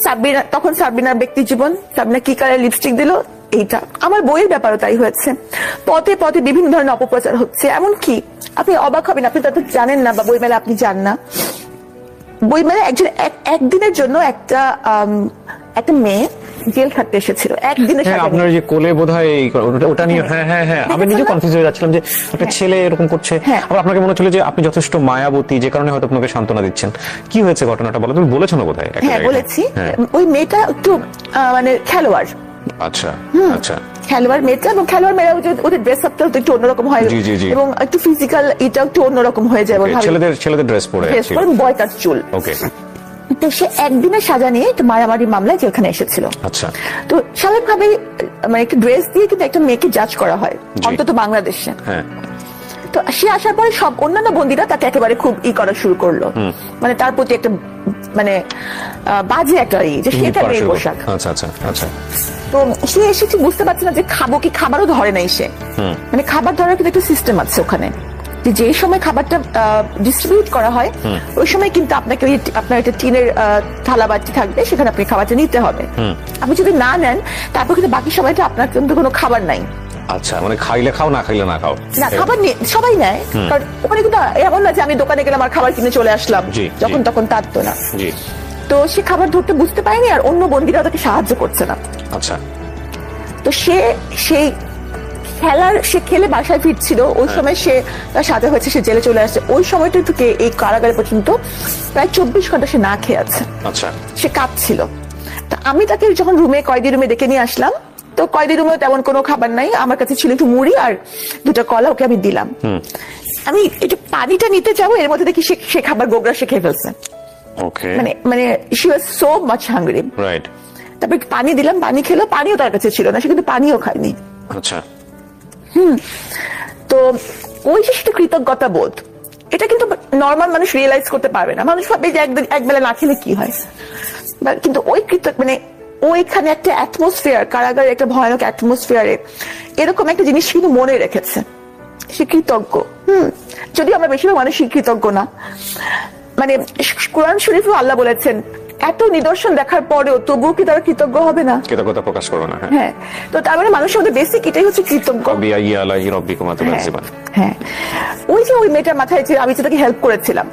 সাবিনা তখন, সাবিনার ব্যক্তি জীবন, সাবিনা কি কালার লিপস্টিক দিল, এইটা আমার বইয়ের ব্যাপারও তাই হয়েছে। পথে পথে বিভিন্ন ধরনের অপপ্রচার হচ্ছে, এমনকি আপনি অবাক হবেন, আপনি তো জানেন না, বা বইমেলা আপনি যান না। বইমেলা একদিনের জন্য একটা মেয়ে জেল খাটতে এসেছিল একদিনের সাথে। আপনার যে কোলে বোধহয় ওটা নিয়ে, হ্যাঁ আমি নিজে কনফিউজ হয়ে যাচ্ছিলাম যে একটা ছেলে এরকম করছে, আবার আপনাকে মনে হচ্ছিল যে আপনি যথেষ্ট মায়াবতী, যে কারণে হয়তো আপনাকে সান্ত্বনা দিচ্ছেন। কি হয়েছে ঘটনাটা বলো, তুমি বলেছো না বোধহয়? হ্যাঁ বলেছি। ওই মেয়েটা একটু মানে খেলোয়াড়, আচ্ছা আচ্ছা, খেলোয়াড় মেয়েটা, এবং খেলোয়াড় মেয়েরা ওদের ড্রেস আপটা একটু অন্যরকম হয়, এবং একটু ফিজিক্যাল এটা একটু অন্যরকম হয়ে যায়, ছেলেদের ড্রেস পরে বয় কাট চুল। ওকে, তো সে একদিনের সাজা নিয়ে একটু মারামারি মামলায় জেলখানে এসেছিল। আচ্ছা, তো স্বাভাবিকভাবে মানে একটা ড্রেস দিয়ে কিন্তু একটা মেয়েকে জাজ করা হয়, অন্তত বাংলাদেশে। তো সে আসার পরে সব অন্যান্য বন্দীরা তাকে একেবারে খুব করা শুরু করলো, মানে তার প্রতি একটা মানে বাজে একটা যে সেটা মেয়ের পোশাক। আচ্ছা আচ্ছা আচ্ছা। তো সে এসেছে, বুঝতে পারছে না যে খাবো কি, খাবারও ধরে নাই সে, মানে খাবার ধরার কিন্তু একটা সিস্টেম আছে ওখানে, যে সময় খাবারটা ডিস্ট্রিবিউট করা হয় ওই সময় কিন্তু আপনাকে আপনার একটা টিনের থালা বাটি থাকবে, সেখানে আপনি খাবারটা নিতে হবে। আপনি যদি না নেন, তারপর কিন্তু বাকি সময়টা আপনার কিন্তু কোনো খাবার নাই, আচ্ছা, মানে খাইলে খাও, না খাইলে না খাও। না, খাবার সবাই নেয়, কারণ ওখানে কিন্তু এমন না যে আমি দোকানে গেলাম আর খাবার কিনে চলে আসলাম যখন তখন, তার তো না। তো সে খাবার ধরতে বুঝতে পারেনি, আর অন্য বন্দীরা তাকে সাহায্য করছে না। আচ্ছা, তো সেই সে খেলে বাসায় ফিরছিল, ওই সময় সে তার সাথে হয়েছে, সে জেলে চলে আসছে। ওই সময়টা থেকে এই কারাগারে পর্যন্ত প্রায় 24 ঘন্টা সে না খেয়ে আছে। আচ্ছা, সে কাঁদছিল। তা আমি তাকে যখন কয়েদি রুমে ডেকে নিয়ে আসলাম, তো কয়েদি রুমেও তেমন কোনো খাবার নাই, আমার কাছে ছিল একটু মুড়ি আর 2টা কলা, ওকে আমি দিলাম। আমি একটু পানিটা নিতে যাবো, এর মধ্যে দেখি সে খাবার গোগরা সে খেয়ে ফেলছে। মানে she was so much hungry. Right. তারপর পানি দিলাম, পানি খেলো, পানিও তার কাছে ছিল না, সে কিন্তু পানিও খায়নি। আচ্ছা। তো ওই যে সেটা কৃতজ্ঞতা বোধ, এটা কিন্তু নর্মাল মানুষ রিয়েলাইজ করতে পারবে না। মানুষ ভাবে যে এক বেলা না খেলে কি হয়, কিন্তু ওই মানে ওইখানে একটা অ্যাটমসফিয়ার, কারাগারের একটা ভয়ানক অ্যাটমসফিয়ারে এরকম একটা জিনিস কিন্তু মনে রেখেছে, সে কৃতজ্ঞ। যদিও আমরা বেশিরভাগ মানুষই কৃতজ্ঞ না। মানে কোরআন শরীফে আল্লাহ বলেছেন, এত নিদর্শন দেখার পরেও তবুও কি তারা কৃতজ্ঞ হবে না? কৃতজ্ঞতা প্রকাশ করো না। হ্যাঁ, তো তার মানে মানুষের মধ্যে বেসিক এটাই হচ্ছে কৃতজ্ঞ। হ্যাঁ, ওই যে ওই মেয়েটার মাথায় যে আমি তাকে হেল্প করেছিলাম,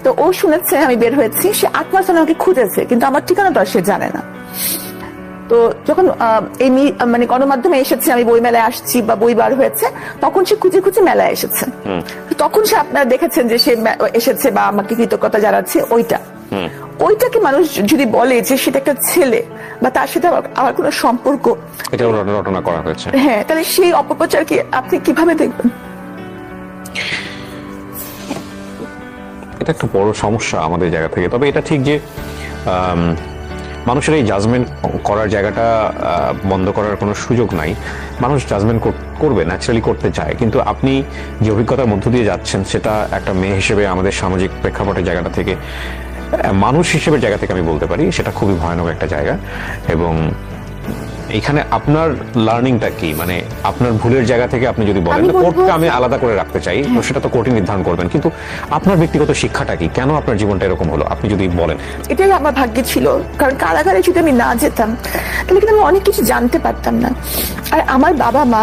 তো ও শুনেছে আমি বের হয়েছি, সে 8 মাস আমাকে খুঁজেছে, কিন্তু আমার ঠিকানা তো আর সে জানে না। তো যখন এই মানে গণমাধ্যমে এসেছে, আমি বই মেলায় আসছি বা বই বার হয়েছে, তখন সে খুঁজে খুঁজে মেলায় এসেছে। তখন সে, আপনারা দেখেছেন যে সে এসেছে বা আমাকে কৃতজ্ঞতা জানাচ্ছে, ওইটাকে মানুষ যদি বলে যে সেটা একটা ছেলে বা তার সাথে আমার কোনো সম্পর্ক, এটা রটনা করা হয়েছে, হ্যাঁ, তাহলে সেই অপপ্রচারকে আপনি কিভাবে দেখবেন? এটা একটা বড় সমস্যা আমাদের জায়গা থেকে। তবে এটা ঠিক যে মানুষের এই জাজমেন্ট করার জায়গাটা বন্ধ করার কোনো সুযোগ নাই। মানুষ জাজমেন্ট করবে, ন্যাচারালি করতে চায়, কিন্তু আপনি যে অভিজ্ঞতার মধ্য দিয়ে যাচ্ছেন, সেটা একটা মেয়ে হিসেবে আমাদের সামাজিক প্রেক্ষাপটের জায়গাটা থেকে, মানুষ হিসেবে জায়গা থেকে আমি বলতে পারি সেটা খুবই ভয়ানক একটা জায়গা। এবং এখানে আপনার লার্নিংটা কি, মানে আপনার ভুলের জায়গা থেকে আপনি যদি বলেন কোর্টকে আমি আলাদা করে রাখতে চাই, তো সেটা তো কোর্টই নির্ধারণ করবেন, কিন্তু আপনার ব্যক্তিগত শিক্ষাটা কি, কেন আপনার জীবনটা এরকম হলো, আপনি যদি বলেন। এটাই আমার ভাগ্যে ছিল, কারণ কারাগারে যদি আমি না যেতাম তাহলে কিন্তু আমি অনেক কিছু জানতে পারতাম না। আর আমার বাবা মা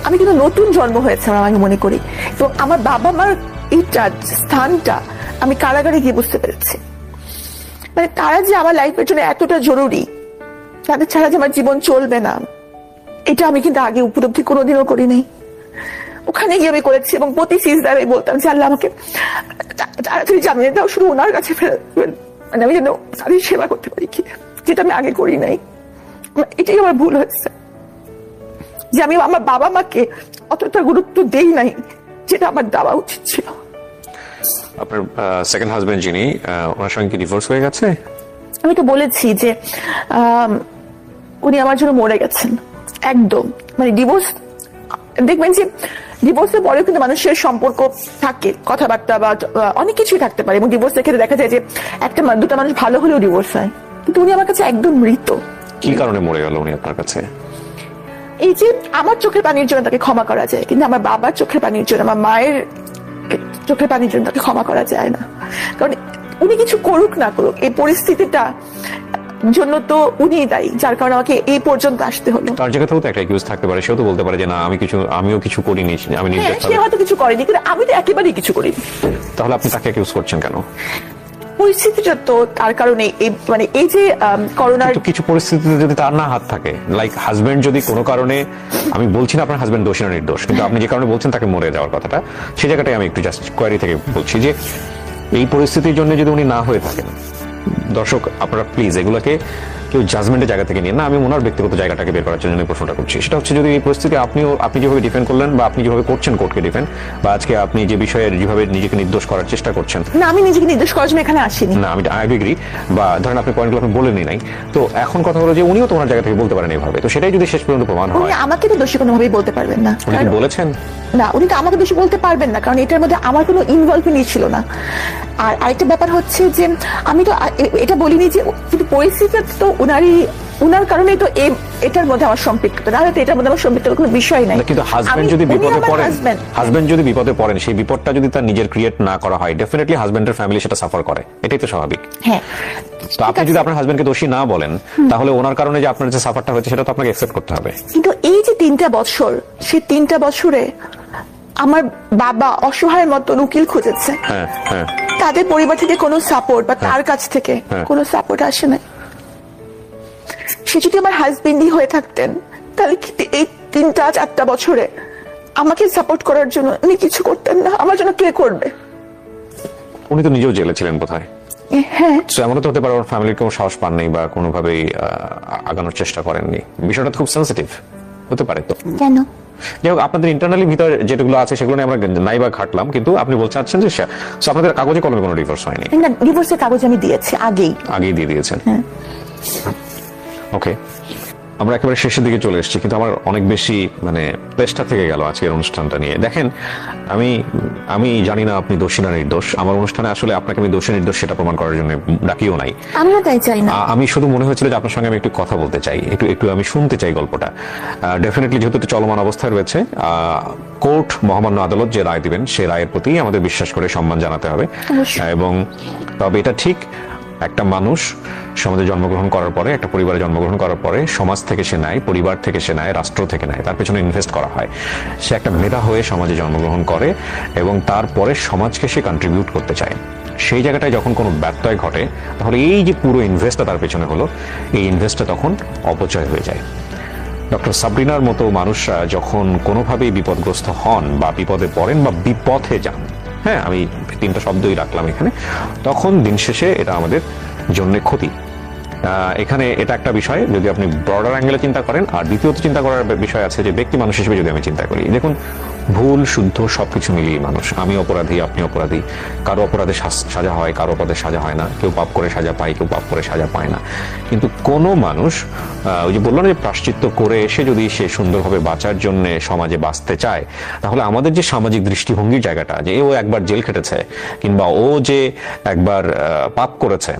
আমি কিন্তু নতুন জন্ম হয়েছে আমি মনে করি, তো আমার বাবা মার এইটা স্থানটা আমি কারাগারে গিয়ে বুঝতে পেরেছি। মানে তারা যে আমার লাইফের জন্য এতটা জরুরি, তাদের ছাড়া যে আমার জীবন চলবে না, এটা আমি কিন্তু আগে উপলব্ধি কোনোদিনও করি নাই। ওখানে গিয়ে আমি করেছি, এবং প্রতি সিজদারে বলতাম যে আল্লাহ আমাকে তাড়াতাড়ি জামিয়ে দাও, শুধু ওনার কাছে ফেরত, মানে আমি যেন তাদের সেবা করতে পারি, কি যেটা আমি আগে করি নাই। এটাই আমার ভুল হয়েছে, যে আমি আমার বাবা মাকে অতটা গুরুত্ব দেই নাই যেটা আমার দেওয়া উচিত ছিল। আপনার সেকেন্ড হাজবেন্ড যিনি, ওনার সঙ্গে কি ডিভোর্স হয়ে গেছে? আমি তো বলেছি যে উনি আমার জন্য মরে গেছেন একদম। মানে ডিভোর্স, দেখবেন যে ডিভোর্সের পরেও কিন্তু মানুষের সম্পর্ক থাকে, কথাবার্তা বা অনেক কিছুই থাকতে পারে, এবং ডিভোর্সের ক্ষেত্রে দেখা যায় যে দুটা মানুষ ভালো হলেও ডিভোর্স হয়, কিন্তু উনি আমার কাছে একদম মৃত। কি কারণে মরে গেল উনি আপনার কাছে? এই যে আমার চোখের পানির জন্য তাকে ক্ষমা করা যায়, কিন্তু আমার বাবার চোখের পানির জন্য, আমার মায়ের চোখের পানির জন্য তাকে ক্ষমা করা যায় না। কারণ উনি কিছু করুক না করুক, এই পরিস্থিতিটা জন্য তো উনিই দায়ী, যার কারণে আমাকে এই পর্যন্ত আসতে হলো। তার জায়গাতেও তো একটা এক্সকিউজ থাকতে পারে, সেও তো বলতে পারে যে না আমিও কিছু করিনি, আমি নিজে। সে হয়তো কিছু করেনি, কিন্তু আমি তো একেবারেই কিছু করিনি। তাহলে আপনি তাকে এক্সকিউজ করছেন কেন? পরিস্থিতিটা তো তার কারণে, মানে এই যে করোনার কিছু পরিস্থিতিতে যদি তার না হাত থাকে, লাইক হাজবেন্ড যদি কোনো কারণে, আমি বলছি না আপনার হাজবেন্ড দোষী না নির্দোষ, কিন্তু আপনি যে কারণে বলছেন তাকে মরে যাওয়ার কথাটা, সেই জায়গাটাই আমি একটু জাস্ট কোয়ারি থেকে বলছি যে এই পরিস্থিতির জন্য যদি উনি না হয়ে থাকেন, দর্শক আপনারা প্লিজ এগুলোকে কেউ জাজমেন্টের জায়গা থেকে নিয়ে না, আমি ওনার ব্যক্তিগত জায়গাটাকে বের করার জন্য প্রশ্নটা করছি। সেটা হচ্ছে, যদি এই পরিস্থিতি আপনি যেভাবে ডিফেন্ড করলেন, বা আপনি যেভাবে করছেন কোর্টকে ডিফেন্ড, বা আজকে আপনি যে বিষয়ে যেভাবে নিজেকে নির্দোষ করার চেষ্টা করছেন, না আমি নিজেকে নির্দোষ করার জন্য এখানে আসিনি, না আমি আই এগ্রি, বা ধরেন আপনি পয়েন্টগুলো আপনি বলেনই নাই, তো এখন কথা হলো যে উনিও তো ওনার জায়গা থেকে বলতে পারেন এইভাবে, তো সেটাই যদি শেষ পর্যন্ত প্রমাণ হয়। উনি আমাকে তো দোষী কোনোভাবেই বলতে পারবেন না। উনি কি বলেছেন? না, উনি তো আমাকে দোষী বলতে পারবেন না, কারণ এটার মধ্যে আমার কোনো ইনভলভমেন্ট ছিল না। আর আরেকটা ব্যাপার হচ্ছে যে আমি তো এটা বলিনি যে, কিন্তু পরিস্থিতি তো উনারই উনার কারণেই তো এটার মধ্যে আমার সম্পৃক্ততা, না হলে এটার মধ্যে আমার সম্পৃক্ততার কোনো বিষয় নাই। কিন্তু হাজবেন্ড যদি বিপদে পড়েন, হাজবেন্ড যদি বিপদে পড়েন, সেই বিপদটা যদি তার নিজের ক্রিয়েট না করা হয়, ডেফিনেটলি হাজবেন্ডের ফ্যামিলি সেটা সাফার করে, এটাই তো স্বাভাবিক। হ্যাঁ, তো আপনি যদি আপনার হাজবেন্ডকে দোষী না বলেন, তাহলে ওনার কারণে যে আপনার যে সাফারটা হয়েছে সেটা তো আপনাকে অ্যাকসেপ্ট করতে হবে। কিন্তু এই যে 3টা বছর, সেই 3টা বছরে আমার বাবা অসহায়ের মতো উকিল খুঁজেছে। হ্যাঁ, হ্যাঁ, তাদের পরিবার থেকে কোনো সাপোর্ট বা তার কাছ থেকে কোনো সাপোর্ট আসে না। সে যদি আমার হাজবেন্ডই হয়ে থাকতেন, তাহলে এই 3-4টা বছরে আমাকে সাপোর্ট করার জন্য উনি কিছু করতেন না। আমার জন্য কে করবে? উনি তো নিজেও জেলে ছিলেন বোধহয়। হ্যাঁ, এমনও তো হতে পারে ওর ফ্যামিলির কেউ সাহস পান নাই বা কোনোভাবেই আগানোর চেষ্টা করেননি। বিষয়টা খুব সেন্সিটিভ হতে পারে। তো কেন? যাই হোক, আপনাদের ইন্টারনালি ভিতরে যেগুলো আছে সেগুলো নিয়ে আমরা নাই বা ঘাটলাম, কিন্তু আপনি বলতে চাচ্ছেন যে আপনাদের কাগজে কলমে কোনো ডিভোর্স হয়নি? না, ডিভোর্সের কাগজ আমি দিয়েছি আগেই দিয়ে দিয়েছেন। ওকে, আমরা একেবারে শেষের দিকে চলে এসেছি, কিন্তু আমার অনেক বেশি প্রেসটা থেকে গেল আজকের অনুষ্ঠানটা নিয়ে। দেখেন, আমি জানি না আপনি দোষী না নির্দোষ। আমার অনুষ্ঠানে আসলে আপনাকে আমি দোষী নির্দোষ সেটা প্রমাণ করার জন্য ডাকিও নাই। আমিও তাই চাই না। আমি শুধু মনে হয়েছিল যে আপনার সঙ্গে আমি একটু কথা বলতে চাই, একটু আমি শুনতে চাই গল্পটা। ডেফিনেটলি যেহেতু এটা চলমান অবস্থায় রয়েছে, কোর্ট মহামান্য আদালত যে রায় দিবেন সেই রায়ের প্রতি আমাদের বিশ্বাস করে সম্মান জানাতে হবে। এবং তবে এটা ঠিক, একটা মানুষ সমাজে জন্মগ্রহণ করার পরে, একটা পরিবারে জন্মগ্রহণ করার পরে সমাজ থেকে সে নেয়, পরিবার থেকে সে নেয়, রাষ্ট্র থেকে নেয়, তার পেছনে ইনভেস্ট করা হয়। সে একটা মেধা হয়ে সমাজে জন্মগ্রহণ করে এবং তারপরে সমাজকে সে কন্ট্রিবিউট করতে চায়। সেই জায়গাটায় যখন কোনো ব্যত্যয় ঘটে, তাহলে এই যে পুরো ইনভেস্টটা তার পেছনে হলো, এই ইনভেস্টটা তখন অপচয় হয়ে যায়। ডক্টর সাবরিনার মতো মানুষরা যখন কোনোভাবেই বিপদগ্রস্ত হন বা বিপদে পড়েন বা বিপথে যান, হ্যাঁ, আমি 3টা শব্দই রাখলাম এখানে, তখন দিন শেষে এটা আমাদের জন্য ক্ষতি। এখানে এটা একটা বিষয় যদি আপনি ব্রডার অ্যাঙ্গেলে চিন্তা করেন। আর দ্বিতীয়ত চিন্তা করার বিষয় আছে যে ব্যক্তি মানুষ হিসেবে যদি আমি চিন্তা করি, দেখুন, ভুল শুদ্ধ সবকিছু মিলিয়ে মানুষ, আমি অপরাধী, আপনি অপরাধী, কারো অপরাধে সাজা হয়, কারো অপরাধে সাজা হয় না, কেউ পাপ করে সাজা পায়, কেউ পাপ করে সাজা পায় না। কিন্তু কোনো মানুষ ওই যে বললো না যে প্রায়শ্চিত্ত করে এসে যদি সে সুন্দরভাবে বাঁচার জন্য সমাজে বাঁচতে চায়, তাহলে আমাদের যে সামাজিক দৃষ্টিভঙ্গির জায়গাটা, যে ও একবার জেল খেটেছে কিংবা ও যে একবার পাপ করেছে,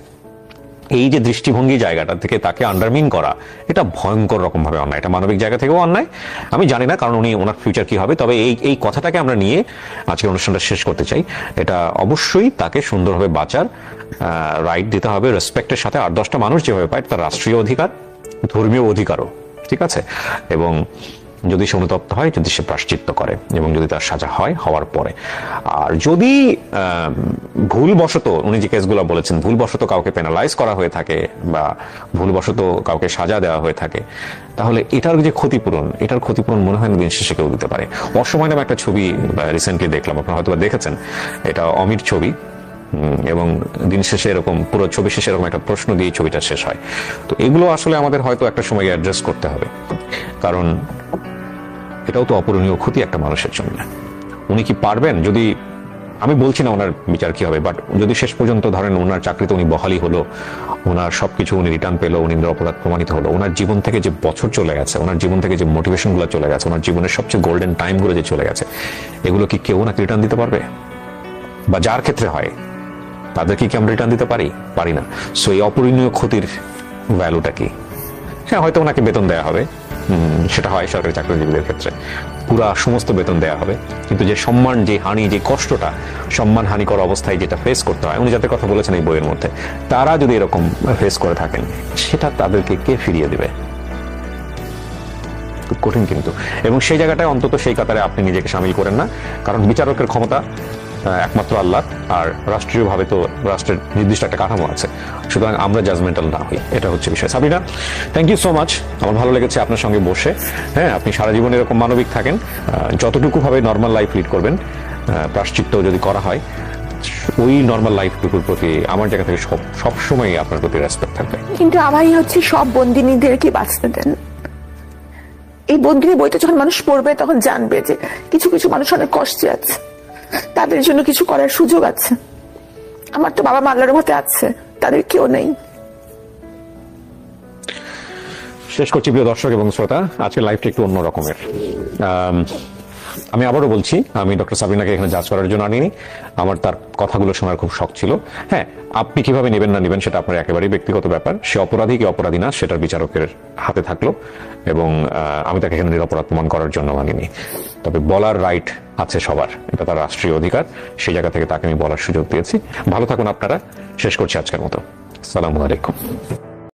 এই যে দৃষ্টিভঙ্গি জায়গাটা থেকে তাকে আন্ডারমিন করা, এটা ভয়ঙ্কর রকম ভাবে অন্যায়। এটা মানবিক জায়গা থেকেও অন্যায়। আমি জানি না কারণ ওনার ফিউচার কি হবে, তবে এই কথাটাকে আমরা নিয়ে আজকের অনুষ্ঠানটা শেষ করতে চাই। এটা অবশ্যই তাকে সুন্দরভাবে বাঁচার রাইট দিতে হবে, রেসপেক্টের সাথে। 8-10টা মানুষ যেভাবে পায়, তার রাষ্ট্রীয় অধিকার, ধর্মীয় অধিকারও, ঠিক আছে? এবং যদি সে অনুতপ্ত হয়, যদি সে প্রায়শ্চিত্ত করে এবং যদি তার সাজা হয় হওয়ার পরে। আর যদি ভুলবশত, উনি যে কেসগুলো বলেছেন, ভুলবশত কাউকে পেনালাইজ করা হয়ে থাকে বা ভুলবশত কাউকে সাজা দেওয়া হয়ে থাকে, তাহলে এটার যে ক্ষতিপূরণ, এটার ক্ষতিপূরণ মনে হয় না দিন শেষে কেউ দিতে পারে। অসময় নামে একটা ছবি রিসেন্টলি দেখলাম, আপনারা হয়তো দেখেছেন, এটা অমির ছবি, এবং দিন শেষে এরকম পুরো ছবি শেষে এরকম একটা প্রশ্ন দিয়ে ছবিটা শেষ হয়। তো এগুলো আসলে আমাদের হয়তো একটা সময় অ্যাড্রেস করতে হবে, কারণ এটাও তো অপূরণীয় ক্ষতি একটা মানুষের জন্য। উনি কি পারবেন? যদি, আমি বলছি না ওনার বিচার কি হবে, বাট যদি শেষ পর্যন্ত ধরেন ওনার চাকরিতে উনি বহালি হলো, ওনার সবকিছু উনি রিটার্ন পেলো, উনি অপরাধ প্রমাণিত হলো, ওনার জীবন থেকে যে বছর চলে গেছে, ওনার জীবন থেকে যে মোটিভেশন গুলো চলে গেছে, ওনার জীবনের সবচেয়ে গোল্ডেন টাইম গুলো যে চলে গেছে, এগুলো কি কেউ ওনাকে রিটার্ন দিতে পারবে? বা যার ক্ষেত্রে হয় তাদেরকে কি আমরা রিটার্ন দিতে পারি না। সো এই অপূরণীয় ক্ষতির ভ্যালুটা কি? হ্যাঁ, হয়তো ওনাকে বেতন দেওয়া হবে, সেটা হয় সরকারি চাকরিজীবীদের ক্ষেত্রে, পুরা সমস্ত বেতন দেওয়া হবে, কিন্তু যে সম্মান, যে হানি, যে কষ্টটা, সম্মান হানিকর অবস্থায় যেটা ফেস করতে হয়, উনি যাদের কথা বলেছেন এই বইয়ের মধ্যে, তারা যদি এরকম ফেস করে থাকেন, সেটা তাদেরকে কে ফিরিয়ে দিবে? খুব কঠিন কিন্তু। এবং সেই জায়গাটায় অন্তত সেই কাতারে আপনি নিজেকে সামিল করেন না, কারণ বিচারকের ক্ষমতা একমাত্র আল্লাহ, আর রাষ্ট্রীয়ভাবে তো রাষ্ট্রের নির্দিষ্ট একটা কাঠামো আছে, সুতরাং আমরা জাজমেন্টাল না হই, এটা হচ্ছে বিষয়। Sabina, thank you so much, আমার ভালো লেগেছে আপনার সঙ্গে বসে। হ্যাঁ, আপনি সারা জীবন এরকম মানবিক থাকেন, যতটুকু ভাবে নর্মাল লাইফ লিড করবেন, প্রায়শ্চিত্ত যদি করা হয়, ওই নর্মাল লাইফটুকুর প্রতি আমার জায়গা থেকে সবসময় আপনার প্রতি রেসপেক্ট থাকবে। কিন্তু আমারই হচ্ছে সব বন্দিনীদেরকে বাঁচতে দেন। এই বন্দিনী বইটা যখন মানুষ পড়বে, তখন জানবে যে কিছু কিছু মানুষ অনেক কষ্টে আছে, তাদের জন্য কিছু করার সুযোগ আছে। আমার তো বাবা মা আল্লাহর মতে আছে, তাদের কেউ নেই। শেষ করছি প্রিয় দর্শক এবং শ্রোতা, আজকের লাইফটা একটু অন্য রকমের। আমি আবারও বলছি, আমি ডক্টর সাবিনাকে এখানে জাজ করার জন্য আনিনি। আমার তার কথাগুলো শোনার খুব শখ ছিল। হ্যাঁ, আপনি কিভাবে নেবেন না নেবেন সেটা আপনার একেবারেই ব্যক্তিগত ব্যাপার। সে অপরাধী কি অপরাধী না সেটার বিচারকের হাতে থাকলো, এবং আমি তাকে এখানে নিরপরাধ প্রমাণ করার জন্য আনিনি। তবে বলার রাইট আছে সবার, এটা তার রাষ্ট্রীয় অধিকার। সেই জায়গা থেকে তাকে আমি বলার সুযোগ দিয়েছি। ভালো থাকুন আপনারা। শেষ করছি আজকের মতো। আসসালামু আলাইকুম।